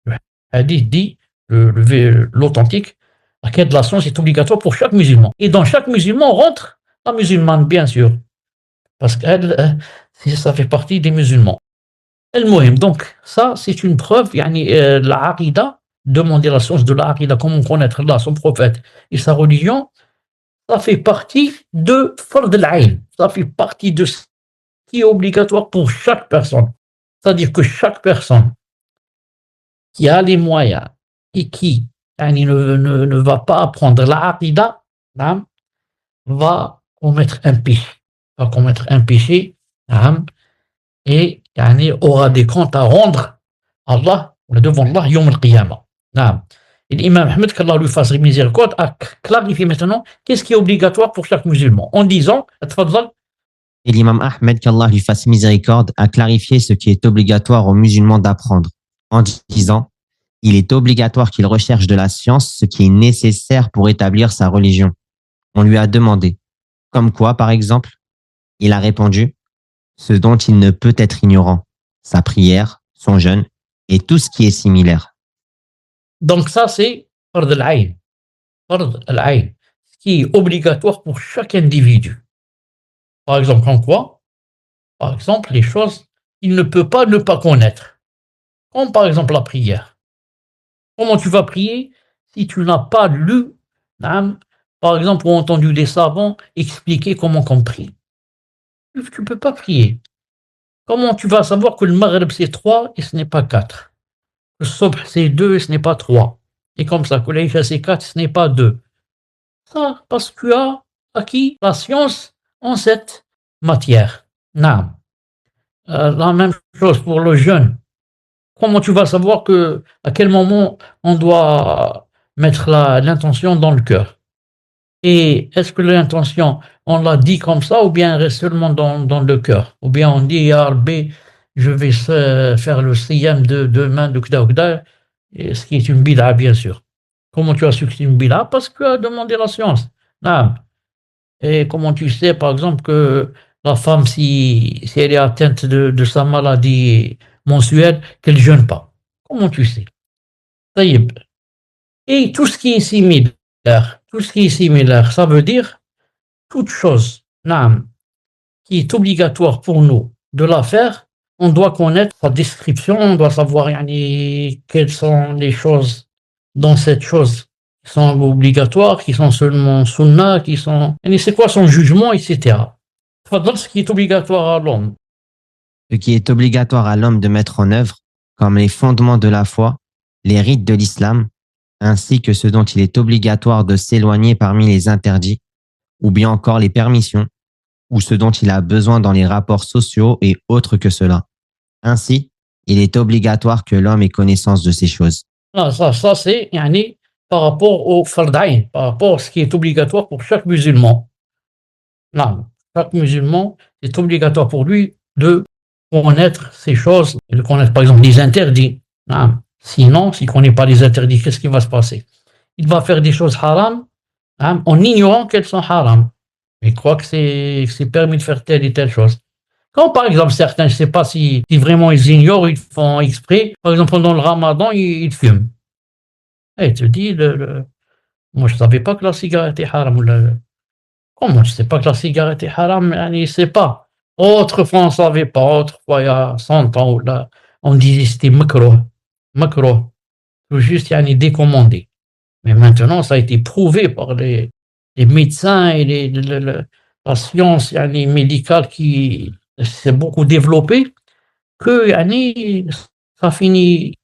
Le hadith dit, l'authentique, la quête de la science est obligatoire pour chaque musulman. Et dans chaque musulman rentre la musulmane, bien sûr, parce qu'elle, ça fait partie des musulmans. El-Mohim, donc ça c'est une preuve, la aqida, demander la science de la aqida, comment connaître Allah, son prophète et sa religion, ça fait partie de fard al-ayn, ça fait partie de ce qui est obligatoire pour chaque personne. C'est-à-dire que chaque personne qui a les moyens et qui ne va pas apprendre la aqida, va commettre un péché, et aura des comptes à rendre à Allah, devant Allah, yawm al-qiyamah. Et l'imam Ahmed, qu'Allah lui fasse miséricorde, a clarifié maintenant qu'est-ce qui est obligatoire pour chaque musulman, en disant, Et l'imam Ahmed, qu'Allah lui fasse miséricorde, a clarifié ce qui est obligatoire aux musulmans d'apprendre, en disant, il est obligatoire qu'il recherche de la science, ce qui est nécessaire pour établir sa religion. On lui a demandé, comme quoi par exemple? Il a répondu, ce dont il ne peut être ignorant, sa prière, son jeûne et tout ce qui est similaire. Donc ça c'est fard al-ayn, ce qui est obligatoire pour chaque individu. Par exemple, en quoi? Par exemple, les choses qu'il ne peut pas ne pas connaître. Comme par exemple la prière. Comment tu vas prier si tu n'as pas lu, par exemple, ou entendu des savants expliquer comment on prie? Tu ne peux pas prier. Comment tu vas savoir que le maghrib c'est 3 et ce n'est pas 4? Le subh c'est 2 et ce n'est pas 3. Et comme ça, que l'isha c'est 4, ce n'est pas 2. Ça, parce que tu as acquis la science en cette matière. La même chose pour le jeûne. Comment tu vas savoir à quel moment on doit mettre l'intention dans le cœur? Et est-ce que l'intention, on l'a dit comme ça ou bien elle reste seulement dans le cœur? Ou bien on dit, Ya Rabbi, je vais faire le siyam de demain de Kda ou Kda, ce qui est une bid'a, bien sûr. Comment tu as su que c'est une bid'a? Parce que tu as demandé la science. Et comment tu sais, par exemple, que la femme, si elle est atteinte de sa maladie mensuelle, qu'elle ne jeûne pas? Comment tu sais? Taïb. Et tout ce qui est similaire, ça veut dire toute chose qui est obligatoire pour nous de la faire, on doit connaître sa description, on doit savoir quelles sont les choses dans cette chose qui sont obligatoires, qui sont seulement sunnah, c'est quoi son jugement, etc. Ce qui est obligatoire à l'homme. Ce qui est obligatoire à l'homme de mettre en œuvre, comme les fondements de la foi, les rites de l'islam, ainsi que ce dont il est obligatoire de s'éloigner parmi les interdits, ou bien encore les permissions, ou ce dont il a besoin dans les rapports sociaux et autres que cela. Ainsi, il est obligatoire que l'homme ait connaissance de ces choses. Ça c'est par rapport au fard ayn, par rapport à ce qui est obligatoire pour chaque musulman. Non, chaque musulman, c'est obligatoire pour lui de connaître ces choses, de connaître par exemple les interdits. Non. Sinon, s'il ne connaît pas les interdits, qu'est-ce qui va se passer? Il va faire des choses haram en ignorant qu'elles sont haram. Il croit que c'est permis de faire telle et telle chose. Quand par exemple certains, je ne sais pas si vraiment ils ignorent, ils font exprès, par exemple pendant le ramadan, ils fument. Et il te dit, moi je ne savais pas que la cigarette est haram. Comment je ne sais pas que la cigarette est haram? Il ne sait pas. Autrefois on ne savait pas, autrefois il y a 100 ans, là, on disait c'était makrouh. Makrouh. Tout juste décommandé. Mais maintenant ça a été prouvé par les médecins et la science médicale qui s'est beaucoup développée, que ça finit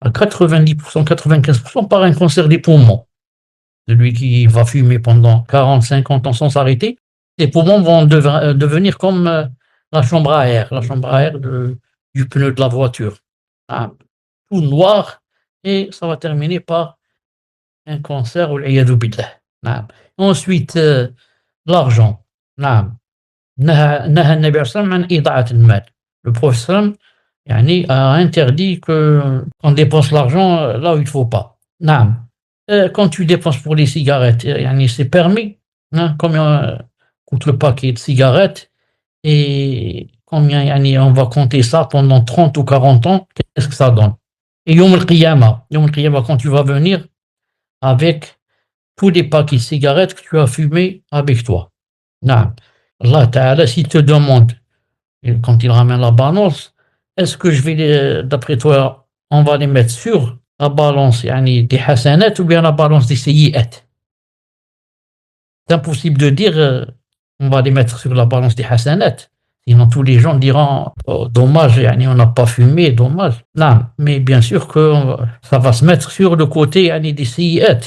à 90%, 95% par un cancer des poumons. Celui qui va fumer pendant 40, 50 ans sans s'arrêter, ses poumons vont devenir comme la chambre à air du pneu de la voiture. Tout noir, et ça va terminer par un cancer. Ensuite, l'argent. Le prophète a interdit qu'on dépense l'argent là où il ne faut pas. Quand tu dépenses pour les cigarettes, c'est permis. Combien coûte le paquet de cigarettes et combien on va compter ça pendant 30 ou 40 ans, qu'est-ce que ça donne? Et Yom al-Qiyamah, quand tu vas venir avec tous les paquets de cigarettes que tu as fumés avec toi. Allah Ta'ala, s'il te demande, quand il ramène la balance, est-ce que je vais, d'après toi, on va les mettre sur la balance des hasanat ou bien la balance des sayyi'at? C'est impossible de dire on va les mettre sur la balance des hasanat. Sinon, tous les gens diront oh, dommage, on n'a pas fumé, dommage. Non, mais bien sûr que ça va se mettre sur le côté des sayyi'at.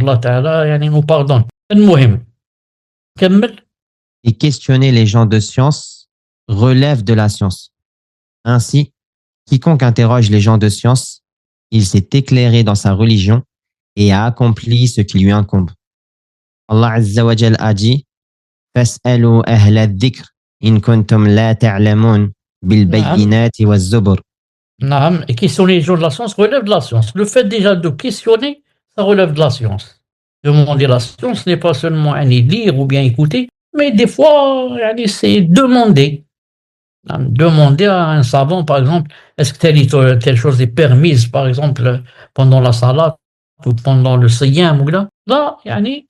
Allah Ta'ala nous pardonne. المهم كمل. Et questionner les gens de science relève de la science. Ainsi, quiconque interroge les gens de science, il s'est éclairé dans sa religion et a accompli ce qui lui incombe. Allah Azza wa Jal a dit فَاسْأَلُوا أَهْلَ الذِّكْرِ إِن كُنتُمْ لَا تَعْلَمُونَ بِالْبَيِّنَاتِ وَالزُّبُرِ. Et questionner les gens de la science relève de la science. Le fait déjà de questionner, ça relève de la science. Demander la science n'est pas seulement lire ou bien écouter, mais des fois, c'est demander. Demander à un savant, par exemple, est-ce que telle chose est permise, par exemple, pendant la salat ou pendant le siyam ou là. Là,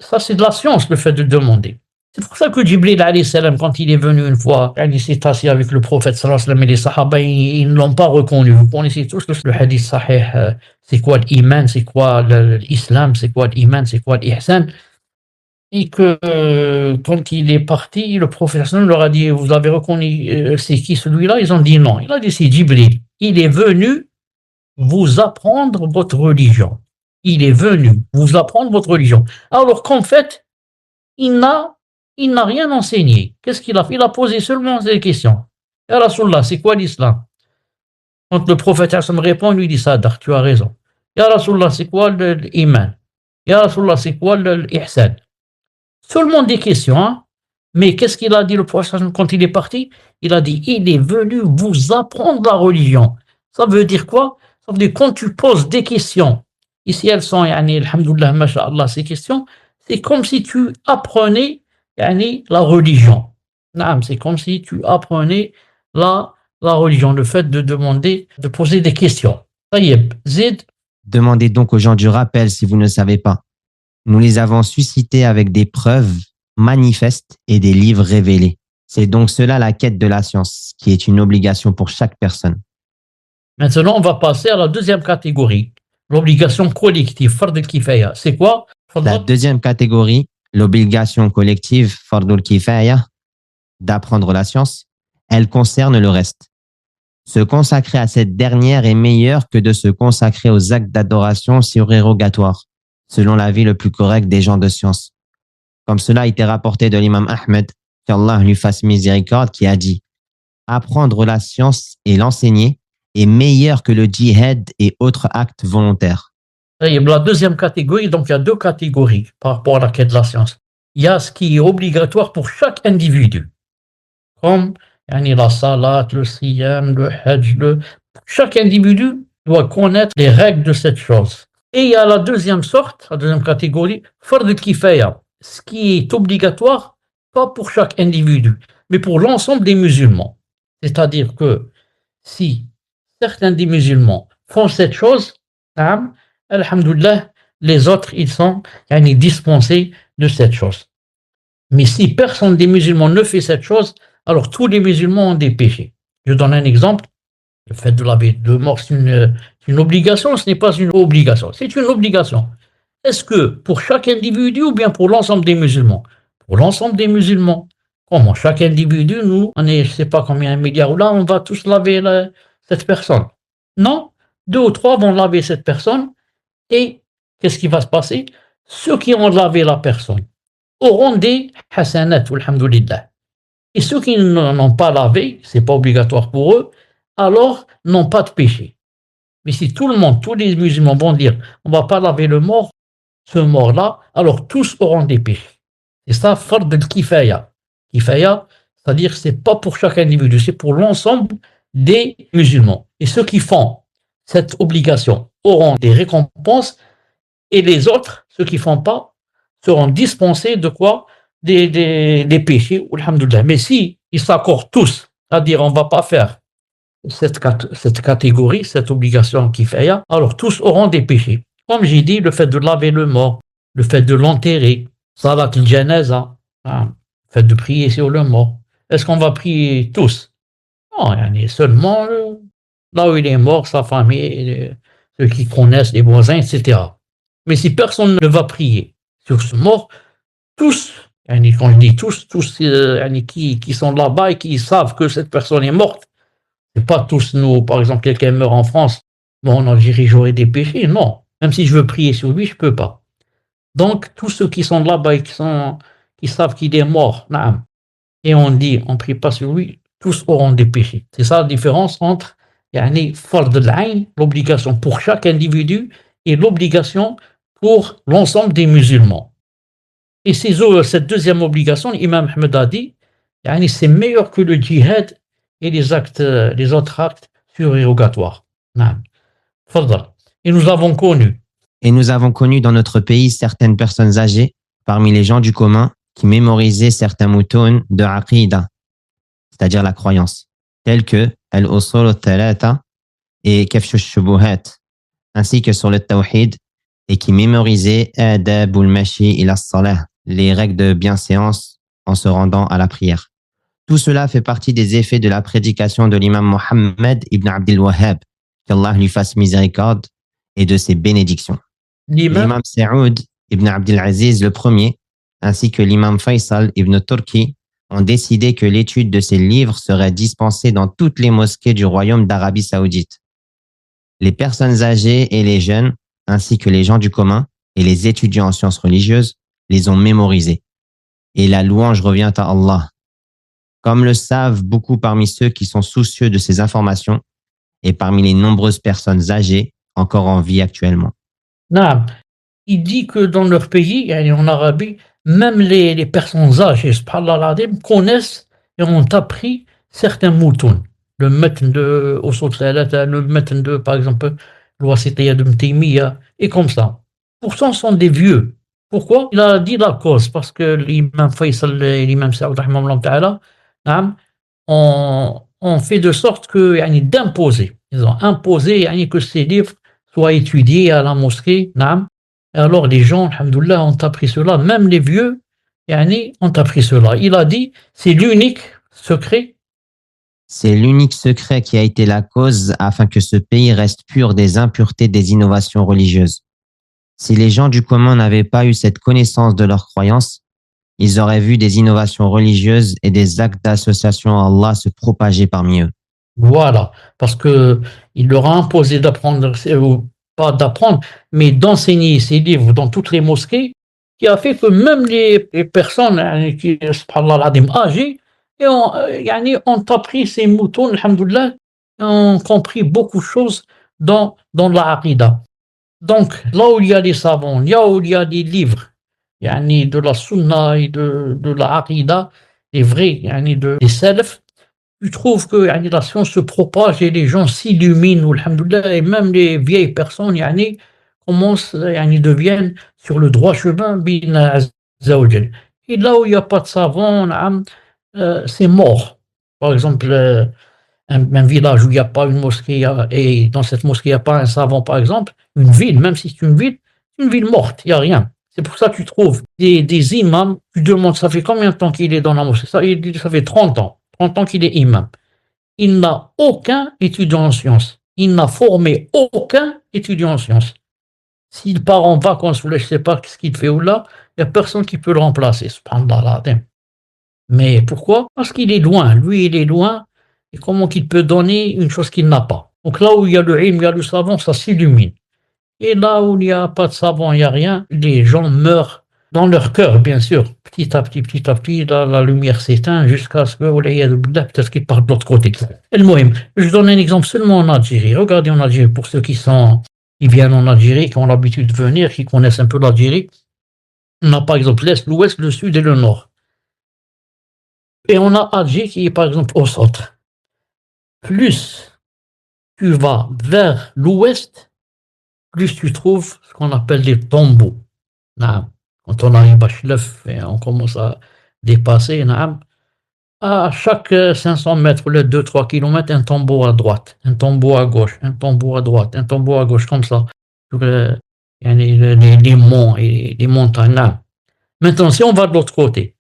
ça c'est de la science, le fait de demander. C'est pour ça que Jibril, alayhi salam, quand il est venu une fois, il s'est assis avec le prophète sallallahu alayhi wa sallam et les sahaba, ils ne l'ont pas reconnu. Vous connaissez tous le hadith sahih, c'est quoi l'iman, c'est quoi l'islam, c'est quoi l'iman, c'est quoi l'ihsan. Et que quand il est parti, le prophète sallallahu leur a dit, vous avez reconnu c'est qui celui-là? Ils ont dit non. Il a dit c'est Jibril. Il est venu vous apprendre votre religion. Il est venu vous apprendre votre religion. Alors qu'en fait, il n'a rien enseigné. Qu'est-ce qu'il a fait? Il a posé seulement des questions. Ya Rasulallah, c'est quoi l'islam? Quand le prophète répond, lui dit Sadaq, tu as raison. Ya Rasulallah, c'est quoi l'iman? Ya Rasulallah, c'est quoi l'ihsan? Seulement des questions, mais qu'est-ce qu'il a dit le prophète quand il est parti? Il a dit, il est venu vous apprendre la religion. Ça veut dire quoi? Ça veut dire quand tu poses des questions, ici elles sont, alhamdoulilah, masha'Allah, ces questions, c'est comme si tu apprenais la religion. C'est comme si tu apprenais la religion, le fait de demander, de poser des questions. Taïeb, Zid. Demandez donc aux gens du rappel si vous ne savez pas. Nous les avons suscités avec des preuves manifestes et des livres révélés. C'est donc cela la quête de la science, qui est une obligation pour chaque personne. Maintenant, on va passer à la deuxième catégorie, l'obligation collective, fard al-kifaya. C'est quoi? La deuxième catégorie, l'obligation collective, fard al-kifaya, d'apprendre la science, elle concerne le reste. Se consacrer à cette dernière est meilleur que de se consacrer aux actes d'adoration surérogatoires, selon l'avis le plus correct des gens de science. Comme cela a été rapporté de l'imam Ahmed, qu'Allah lui fasse miséricorde, qui a dit « Apprendre la science et l'enseigner est meilleur que le djihad et autres actes volontaires. » La deuxième catégorie, donc il y a deux catégories par rapport à la quête de la science. Il y a ce qui est obligatoire pour chaque individu, comme la salat, le siyam, le hajj. Chaque individu doit connaître les règles de cette chose. Et il y a la deuxième sorte, la deuxième catégorie, fard al-kifaya, ce qui est obligatoire, pas pour chaque individu, mais pour l'ensemble des musulmans. C'est-à-dire que si certains des musulmans font cette chose, alhamdoulilah, les autres, ils sont dispensés de cette chose. Mais si personne des musulmans ne fait cette chose, alors tous les musulmans ont des péchés. Je donne un exemple. Le fait de laver deux morts, c'est une obligation, ce n'est pas une obligation, c'est une obligation. Est-ce que pour chaque individu ou bien pour l'ensemble des musulmans? Pour l'ensemble des musulmans. Comment? Chaque individu, nous, on est, je ne sais pas combien, un milliard, ou là, on va tous laver cette personne. Non, deux ou trois vont laver cette personne et qu'est-ce qui va se passer? Ceux qui ont lavé la personne auront des hasanat, alhamdoulilah. Et ceux qui n'ont pas lavé, ce n'est pas obligatoire pour eux, alors n'ont pas de péché. Mais si tout le monde, tous les musulmans vont dire on ne va pas laver le mort, ce mort-là, alors tous auront des péchés. C'est ça, fard al-kifaya. Kifaya, c'est-à-dire c'est pas pour chaque individu, c'est pour l'ensemble des musulmans. Et ceux qui font cette obligation auront des récompenses et les autres, ceux qui ne font pas, seront dispensés de quoi? Des péchés, alhamdoulilah. Mais si ils s'accordent tous, c'est-à-dire on ne va pas faire cette catégorie, cette obligation qui fait, alors tous auront des péchés. Comme j'ai dit, le fait de laver le mort, le fait de l'enterrer, salat al-janaza, le fait de prier sur le mort. Est-ce qu'on va prier tous? Non, seulement là où il est mort, sa famille, ceux qui connaissent, les voisins, etc. Mais si personne ne va prier sur ce mort, tous, quand je dis tous qui sont là-bas et qui savent que cette personne est morte, c'est pas tous nous, par exemple, quelqu'un meurt en France, bon, en Algérie, j'aurais des péchés, non. Même si je veux prier sur lui, je peux pas. Donc, tous ceux qui sont là-bas et qui savent qu'il est mort, et on dit, on prie pas sur lui, tous auront des péchés. C'est ça la différence entre fard al-ayn, l'obligation pour chaque individu, et l'obligation pour l'ensemble des musulmans. Et cette deuxième obligation, l'imam Ahmed a dit, c'est meilleur que le djihad et les autres actes surérogatoires. Et nous avons connu. Et nous avons connu dans notre pays certaines personnes âgées, parmi les gens du commun, qui mémorisaient certains moutons de aqidah, c'est-à-dire la croyance, tels que al-usul al-thalatha et kafsh al-shubuhat, ainsi que sur le tawhid, et qui mémorisaient adab al-mashi ila as-salah, les règles de bienséance en se rendant à la prière. Tout cela fait partie des effets de la prédication de l'imam Mohammed ibn Abdel Wahhab, qu'Allah lui fasse miséricorde, et de ses bénédictions. L'imam Saoud ibn Abdel Aziz le premier, ainsi que l'imam Faisal ibn Turki, ont décidé que l'étude de ces livres serait dispensée dans toutes les mosquées du royaume d'Arabie Saoudite. Les personnes âgées et les jeunes, ainsi que les gens du commun et les étudiants en sciences religieuses, les ont mémorisés. Et la louange revient à Allah. Comme le savent beaucoup parmi ceux qui sont soucieux de ces informations et parmi les nombreuses personnes âgées encore en vie actuellement. Non, il dit que dans leur pays, en Arabie, même les personnes âgées, subhanallah, connaissent et ont appris certains moutons. Le matn de Usul Thalatha, le matn de, par exemple, l'Wasitiyya de Taymiyyah, et comme ça. Pourtant, sont des vieux. Pourquoi? Il a dit la cause, parce que l'imam Faisal et l'imam Saoud, ont fait de sorte que, d'imposer. Ils ont imposé que ces livres soient étudiés à la mosquée. Et alors les gens, alhamdoulilah, ont appris cela. Même les vieux, ont appris cela. Il a dit, c'est l'unique secret. C'est l'unique secret qui a été la cause afin que ce pays reste pur des impuretés des innovations religieuses. Si les gens du commun n'avaient pas eu cette connaissance de leurs croyances, ils auraient vu des innovations religieuses et des actes d'association à Allah se propager parmi eux. Voilà, parce que il leur a imposé d'apprendre, ou pas d'apprendre, mais d'enseigner ces livres dans toutes les mosquées, qui a fait que même les personnes qui, subhanallah, âgées, ont appris ces moutons, alhamdoulilah, ont compris beaucoup de choses dans la aqida. Donc, là où il y a des savants, là où il y a des livres, yani de la sunna et de la aqida, les vrais, yani des salaf, tu trouves que yani, la science se propage et les gens s'illuminent, alhamdoulilah, et même les vieilles personnes, yani, commencent, yani, deviennent sur le droit chemin, bin azza wa jal. Et là où il n'y a pas de savants, naam, c'est mort. Par exemple, un village où il n'y a pas une mosquée et dans cette mosquée, il n'y a pas un savant, par exemple, une ville, même si c'est une ville morte, il n'y a rien. C'est pour ça que tu trouves des imams, tu demandes, ça fait combien de temps qu'il est dans la mosquée? Ça fait 30 ans qu'il est imam. Il n'a aucun étudiant en sciences. Il n'a formé aucun étudiant en sciences. S'il part en vacances ou là, je ne sais pas ce qu'il fait ou là, il n'y a personne qui peut le remplacer. Subhanallah. Mais pourquoi? Parce qu'il est loin. Lui, il est loin. Et comment qu'il peut donner une chose qu'il n'a pas? Donc là où il y a le ilm, il y a le savant, ça s'illumine. Et là où il n'y a pas de savant, il n'y a rien, les gens meurent dans leur cœur, bien sûr. Petit à petit, la lumière s'éteint jusqu'à ce que, peut-être qu'ils partent de l'autre côté. Et le Mohim, je donne un exemple seulement en Algérie. Regardez en Algérie, pour ceux qui viennent en Algérie, qui ont l'habitude de venir, qui connaissent un peu l'Algérie. On a par exemple l'Est, l'Ouest, le Sud et le Nord. Et on a Alger qui est par exemple au centre. Plus tu vas vers l'Ouest, plus tu trouves ce qu'on appelle des tombeaux. Naam. Quand on arrive à Chlef et on commence à dépasser, naam, à chaque 500 mètres, les 2-3 kilomètres, un tombeau à droite, un tombeau à gauche, un tombeau à droite, un tombeau à gauche, comme ça. Les monts et les montagnes. Naam. Maintenant, si on va de l'autre côté,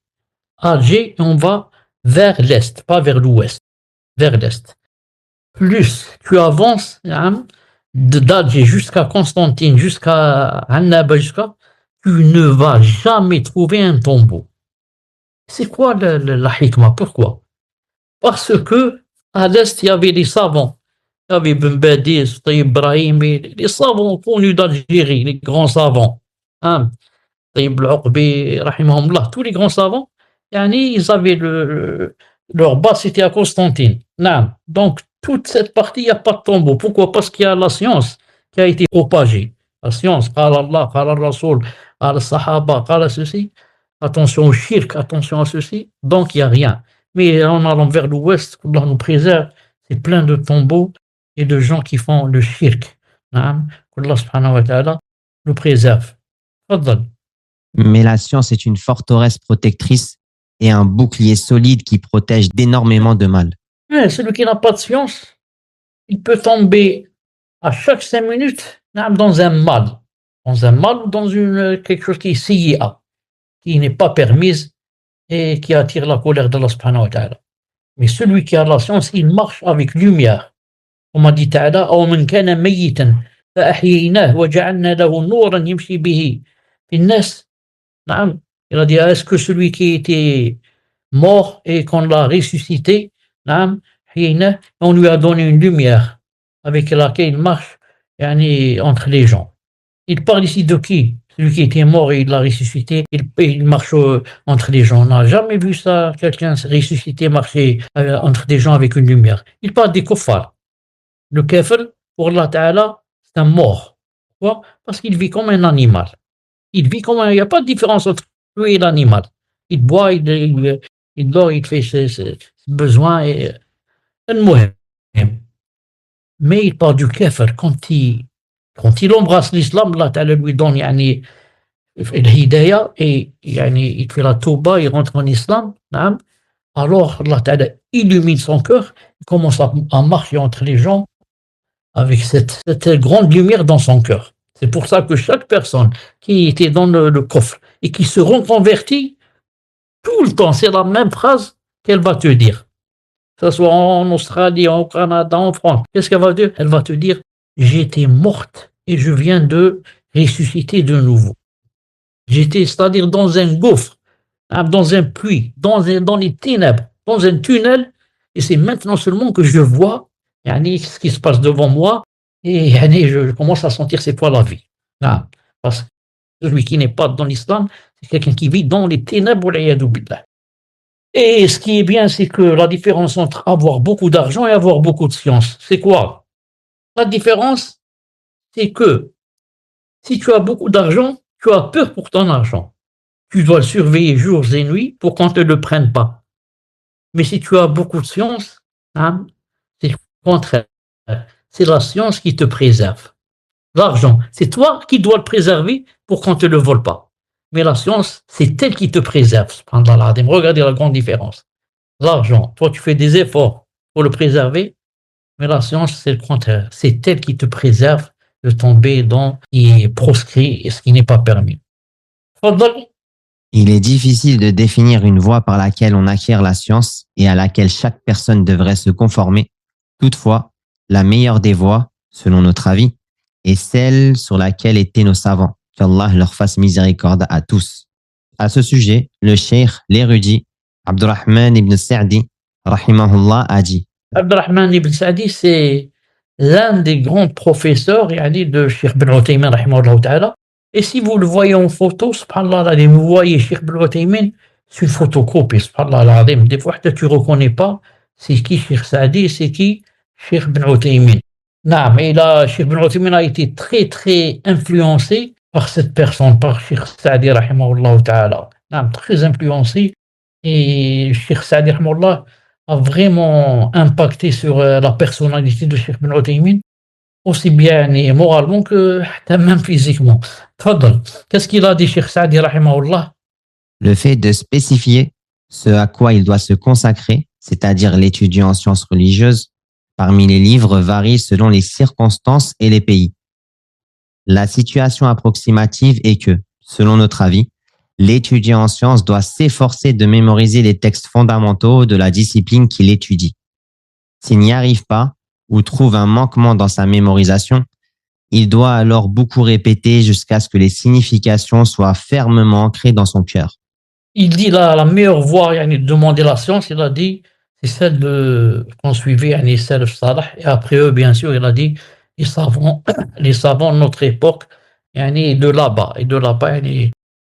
Alger, on va vers l'Est, pas vers l'Ouest, vers l'Est. Plus tu avances, naam, d'Alger jusqu'à Constantine, jusqu'à Annaba, tu ne vas jamais trouver un tombeau. C'est quoi la hikmah? Pourquoi? Parce que à l'Est, il y avait des savants. Il y avait Ben Badis, Tayyib Ibrahim, les savants connus d'Algérie, les grands savants. Hein? Tayyib Al-Uqbi, rahimahumullah, tous les grands savants, yani, ils avaient leur base, c'était à Constantine. Naam. Donc, toute cette partie, il n'y a pas de tombeau. Pourquoi? Parce qu'il y a la science qui a été propagée. La science, qala Allah, qala Rasoul, qala Sahaba, qala ceci. Attention au shirk, attention à ceci. Donc, il n'y a rien. Mais en allant vers l'ouest, Allah nous préserve, c'est plein de tombeaux et de gens qui font le shirk. Naam. Allah subhanahu wa ta'ala nous préserve. Fadal. Mais la science est une forteresse protectrice et un bouclier solide qui protège d'énormément de mal. Ouais, celui qui n'a pas de science, il peut tomber à chaque 5 minutes dans un mal. Dans un mal ou dans quelque chose qui est sayyi'a, qui n'est pas permise et qui attire la colère d'Allah subhanahu wa ta'ala. Mais celui qui a la science, il marche avec lumière. On m'a dit ta'ala, أو من كان ميتا فأحييناه وجعلنا له نورا يمشي به في الناس. نعم. Il a dit, est-ce que celui qui était mort et qu'on l'a ressuscité, نعم, on lui a donné une lumière avec laquelle il marche yani, entre les gens. Il parle ici de qui? Celui qui était mort et il l'a ressuscité, il marche entre les gens. On n'a jamais vu ça, quelqu'un se ressusciter, marcher entre des gens avec une lumière. Il parle des kuffars. Le kafir, pour Allah Ta'ala, c'est un mort. Pourquoi? Parce qu'il vit comme un animal. Il vit comme il n'y a pas de différence entre lui et l'animal. Il boit, il dort, il fait ses besoins et mais il parle du kafir quand il embrasse l'islam, Allah Ta'ala lui donne yani, l'hidayah et yani, il fait la tauba, il rentre en islam, naam. Alors Allah Ta'ala illumine son cœur, il commence à marcher entre les gens avec cette grande lumière dans son cœur. C'est pour ça que chaque personne qui était dans le coffre et qui se reconvertit, tout le temps, c'est la même phrase qu'elle va te dire. Que ce soit en Australie, au Canada, en France. Qu'est-ce qu'elle va dire? Elle va te dire, j'étais morte et je viens de ressusciter de nouveau. J'étais, c'est-à-dire dans un gouffre, dans un puits, dans les ténèbres, dans un tunnel, et c'est maintenant seulement que je vois yani, ce qui se passe devant moi, et yani, je commence à sentir c'est quoi la vie. Parce que celui qui n'est pas dans l'islam, c'est quelqu'un qui vit dans les ténèbres, billah. Et ce qui est bien, c'est que la différence entre avoir beaucoup d'argent et avoir beaucoup de science, c'est quoi? La différence, c'est que Si tu as beaucoup d'argent, tu as peur pour ton argent. Tu dois le surveiller jours et nuits pour qu'on ne te le prenne pas. Mais si tu as beaucoup de science, hein, c'est le contraire. C'est la science qui te préserve. L'argent, c'est toi qui dois le préserver pour qu'on ne te le vole pas. Mais la science, c'est elle qui te préserve. Regardez la grande différence. L'argent, toi, tu fais des efforts pour le préserver, mais la science, c'est le contraire. C'est elle qui te préserve de tomber dans ce qui est proscrit et ce qui n'est pas permis. Fadal. Il est difficile de définir une voie par laquelle on acquiert la science et à laquelle chaque personne devrait se conformer. Toutefois, la meilleure des voies, selon notre avis, est celle sur laquelle étaient nos savants. Qu'Allah leur fasse miséricorde à tous. À ce sujet, le cheikh, l'érudit, Abdurrahman ibn Sa'di, rahimahullah, a dit: Abdurrahman ibn Sa'di, c'est l'un des grands professeurs de Cheikh Ben Uthaymin, rahimahullah ta'ala. Et si vous le voyez en photo, subhanallah, vous voyez Cheikh Ben Uthaymin, c'est une photocopie, subhanallah. Des fois, tu ne reconnais pas c'est qui Cheikh Sa'di, c'est qui Cheikh Ben Uthaymin. Non, mais là, Cheikh Ben Uthaymin a été très, très influencé par cette personne, par Cheikh Sa'di, rahimahullah ta'ala. Non, très influencé. Et Cheikh Sa'di, rahimahullah, a vraiment impacté sur la personnalité de Cheikh Ben Uthaymin, aussi bien moralement que même physiquement. Tfadal. Qu'est-ce qu'il a dit Cheikh Sa'di, rahimahullah? Le fait de spécifier ce à quoi il doit se consacrer, c'est-à-dire l'étudiant en sciences religieuses, parmi les livres varie selon les circonstances et les pays. La situation approximative est que, selon notre avis, l'étudiant en sciences doit s'efforcer de mémoriser les textes fondamentaux de la discipline qu'il étudie. S'il n'y arrive pas ou trouve un manquement dans sa mémorisation, il doit alors beaucoup répéter jusqu'à ce que les significations soient fermement ancrées dans son cœur. Il dit la meilleure voie de demander la science, il a dit, c'est celle qu'on suivait Salaf Salah. Et après eux, bien sûr, il a dit les savants de notre époque, de là-bas, et de là-bas,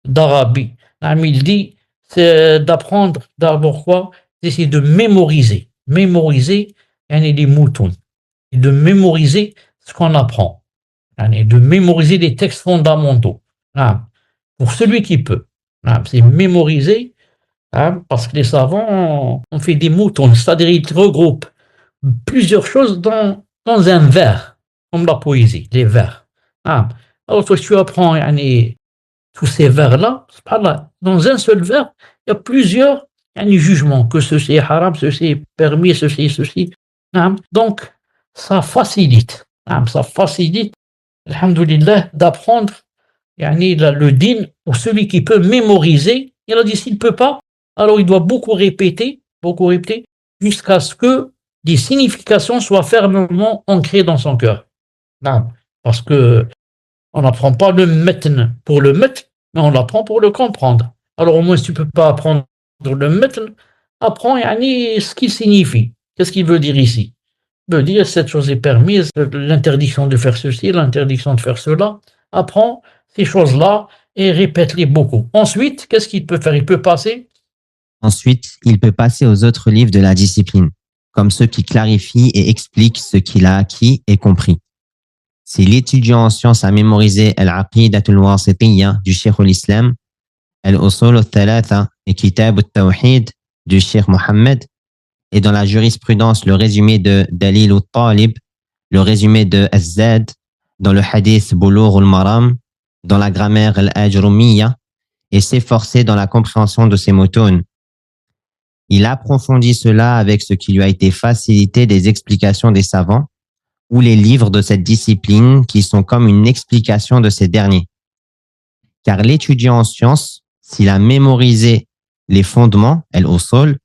d'Arabie. Il dit, c'est d'apprendre d'abord quoi? D'essayer de mémoriser les moutons, et de mémoriser ce qu'on apprend, de mémoriser les textes fondamentaux. Pour celui qui peut, c'est mémoriser, parce que les savants ont fait des moutons, c'est-à-dire ils regroupent plusieurs choses dans un vers, comme la poésie, les vers. Alors toi, tu apprends tous ces vers-là, dans un seul vers, il y a plusieurs jugements, que ceci est haram, ceci est permis, ceci. Donc, ça facilite, alhamdoulilah, d'apprendre le din pour celui qui peut mémoriser. Il a dit s'il ne peut pas, alors il doit beaucoup répéter, jusqu'à ce que des significations soient fermement ancrées dans son cœur. Parce que on n'apprend pas le metn pour le mettre, mais on l'apprend pour le comprendre. Alors au moins, si tu ne peux pas apprendre le metn, apprends ce qu'il signifie. Qu'est-ce qu'il veut dire ici? Il veut dire cette chose est permise, l'interdiction de faire ceci, l'interdiction de faire cela. Apprends ces choses-là et répète-les beaucoup. Ensuite, qu'est-ce qu'il peut faire? Il peut passer aux autres livres de la discipline, comme ceux qui clarifient et expliquent ce qu'il a acquis et compris. Si l'étudiant en sciences a mémorisé Al-Aqidatul Wasitiyya du Cheikh al-Islam, Al-Usul al-Thalatha et Kitab al-Tawhid du Cheikh Mohammed, et dans la jurisprudence le résumé de Dalil al-Talib, le résumé de Az-Zad, dans le hadith Bulugh al-Maram, dans la grammaire Al-Ajrumiyya, et s'efforcer dans la compréhension de ces motones. Il approfondit cela avec ce qui lui a été facilité des explications des savants ou les livres de cette discipline qui sont comme une explication de ces derniers. Car l'étudiant en sciences, s'il a mémorisé les fondements, al-usul,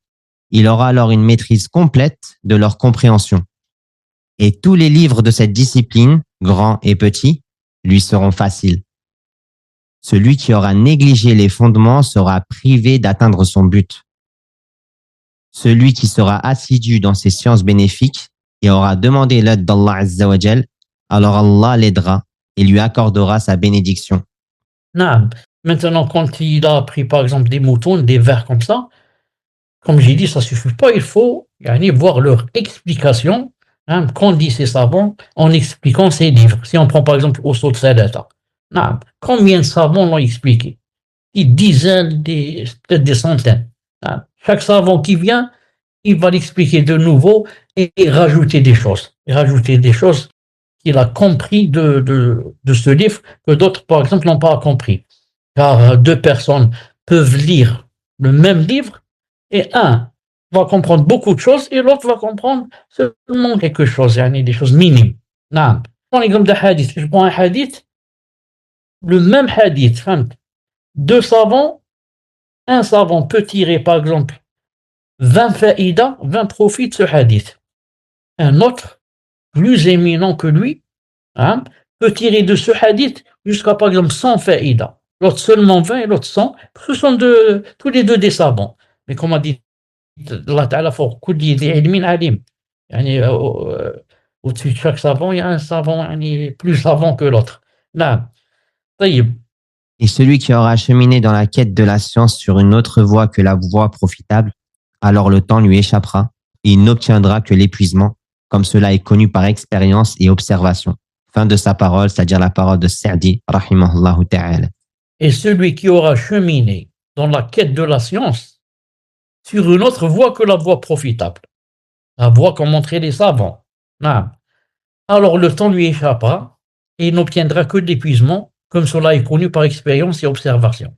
il aura alors une maîtrise complète de leur compréhension. Et tous les livres de cette discipline, grands et petits, lui seront faciles. Celui qui aura négligé les fondements sera privé d'atteindre son but. Celui qui sera assidu dans ces sciences bénéfiques et aura demandé l'aide d'Allah Azza wa Jal, alors Allah l'aidera et lui accordera sa bénédiction. Maintenant, quand il a appris par exemple des moutons, des vers comme ça, comme j'ai dit, ça ne suffit pas, il faut voir leur explication, qu'ont dit ces savants en expliquant ces livres. Si on prend par exemple Usul Thalatha, Non. Combien de savants l'ont expliqué? Des dizaines, peut-être des centaines. Non. Chaque savant qui vient, il va l'expliquer de nouveau et rajouter des choses. Et rajouter des choses qu'il a compris de ce livre que d'autres, par exemple, n'ont pas compris. Car deux personnes peuvent lire le même livre et un va comprendre beaucoup de choses et l'autre va comprendre seulement quelque chose, yani des choses minimes. Non. Je prends l'exemple d'un hadith. Je prends un hadith, le même hadith, deux savants, un savant peut tirer par exemple 20 faïda, 20 profits de ce hadith. Un autre, plus éminent que lui, hein, peut tirer de ce hadith jusqu'à par exemple 100 faïda. L'autre seulement 20 et l'autre 100. Ce sont tous les deux des savants. Mais comme a dit Allah Ta'ala, pour kulli dhi ilmin alim. Yani, au-dessus de chaque savant, il y a un savant yani, plus savant que l'autre. Là, Et celui qui aura cheminé dans la quête de la science sur une autre voie que la voie profitable, alors le temps lui échappera et il n'obtiendra que l'épuisement, comme cela est connu par expérience et observation. Fin de sa parole, c'est-à-dire la parole de Sa'di, rahimahullahu ta'ala. Et celui qui aura cheminé dans la quête de la science sur une autre voie que la voie profitable, la voie qu'ont montré les savants, alors le temps lui échappera et il n'obtiendra que de l'épuisement, comme cela est connu par expérience et observation.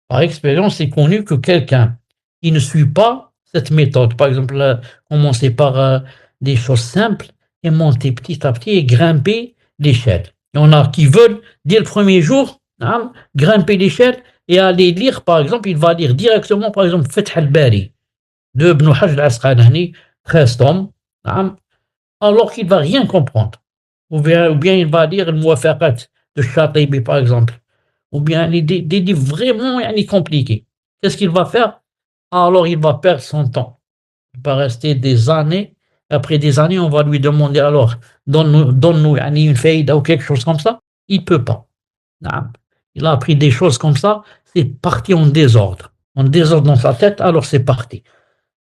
Par expérience, c'est connu que quelqu'un qui ne suit pas cette méthode, par exemple, commencer par des choses simples et monter petit à petit et grimper l'échelle. Il y en a qui veulent, dès le premier jour, grimper l'échelle et aller lire, par exemple, il va lire directement, par exemple, Fath al-Bari de Ibn Hajj al-Asqalani, 13 tomes, alors qu'il ne va rien comprendre. Ou bien il va lire le Muwafaqat de Shatibi, par exemple, ou bien des livres vraiment compliqués. Qu'est-ce qu'il va faire? Alors il va perdre son temps. Il va rester des années. Après des années, on va lui demander alors, donne-nous une faïda ou quelque chose comme ça. Il ne peut pas. Il a appris des choses comme ça, c'est parti en désordre. En désordre dans sa tête, alors c'est parti.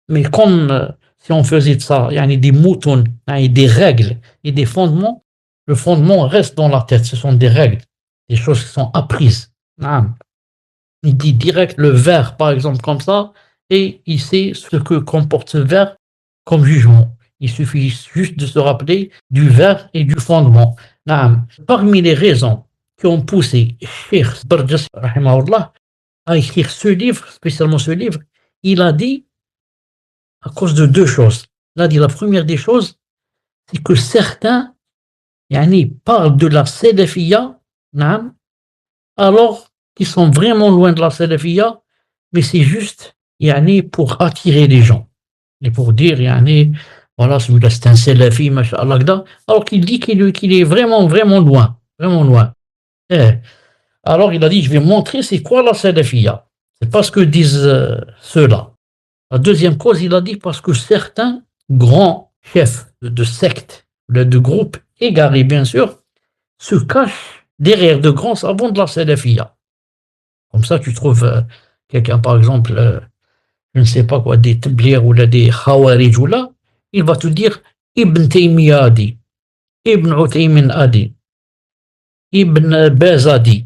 Mais comme si on faisait de ça, il y a des moutons, des règles et des fondements, le fondement reste dans la tête. Ce sont des règles, des choses qui sont apprises. Il dit direct le verbe, par exemple, comme ça, et il sait ce que comporte ce verbe comme jugement. Il suffit juste de se rappeler du verbe et du fondement. Parmi les raisons qui ont poussé Cheikh Barjas à écrire ce livre, spécialement ce livre, il a dit à cause de deux choses. Il a dit la première des choses, c'est que certains parlent de la salafiyya, alors qu'ils sont vraiment loin de la salafiyya, mais c'est juste pour attirer les gens. Et pour dire, voilà, celui-là c'est un salafi, masha'Allah, alors qu'il dit qu'il est vraiment, vraiment loin. Vraiment loin. Alors il a dit, je vais montrer c'est quoi la salafiyya. C'est pas ce que disent ceux-là. La deuxième cause, il a dit parce que certains grands chefs de sectes, de groupes égarés bien sûr, se cachent derrière de grands savants de la salafiyya. Comme ça, tu trouves quelqu'un, par exemple, je ne sais pas quoi, des Tablighs ou des Khawarij ou là, il va te dire Ibn Taymiyyah a dit, Ibn Uthaymin a dit, Ibn Baz a dit.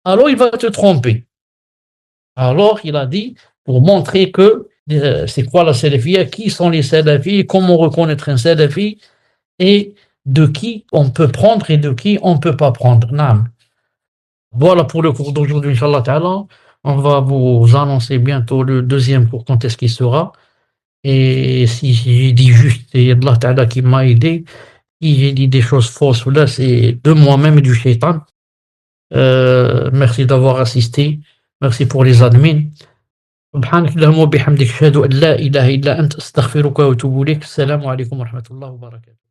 Alors il va te tromper. Alors il a dit, pour montrer que c'est quoi la salafiyya, qui sont les salafis, comment reconnaître un salafi et de qui on peut prendre et de qui on ne peut pas prendre. Naam. Voilà pour le cours d'aujourd'hui, Inch'Allah Ta'ala. On va vous annoncer bientôt le deuxième cours, quand est-ce qu'il sera. Et si j'ai dit juste, c'est Allah Ta'ala qui m'a aidé. Si j'ai dit des choses fausses, là, c'est de moi-même et du shaitan. Merci d'avoir assisté. Merci pour les admins. سبحانك اللهم وبحمدك أشهد أن لا إله إلا أنت أستغفرك وأتوب إليك السلام عليكم ورحمة الله وبركاته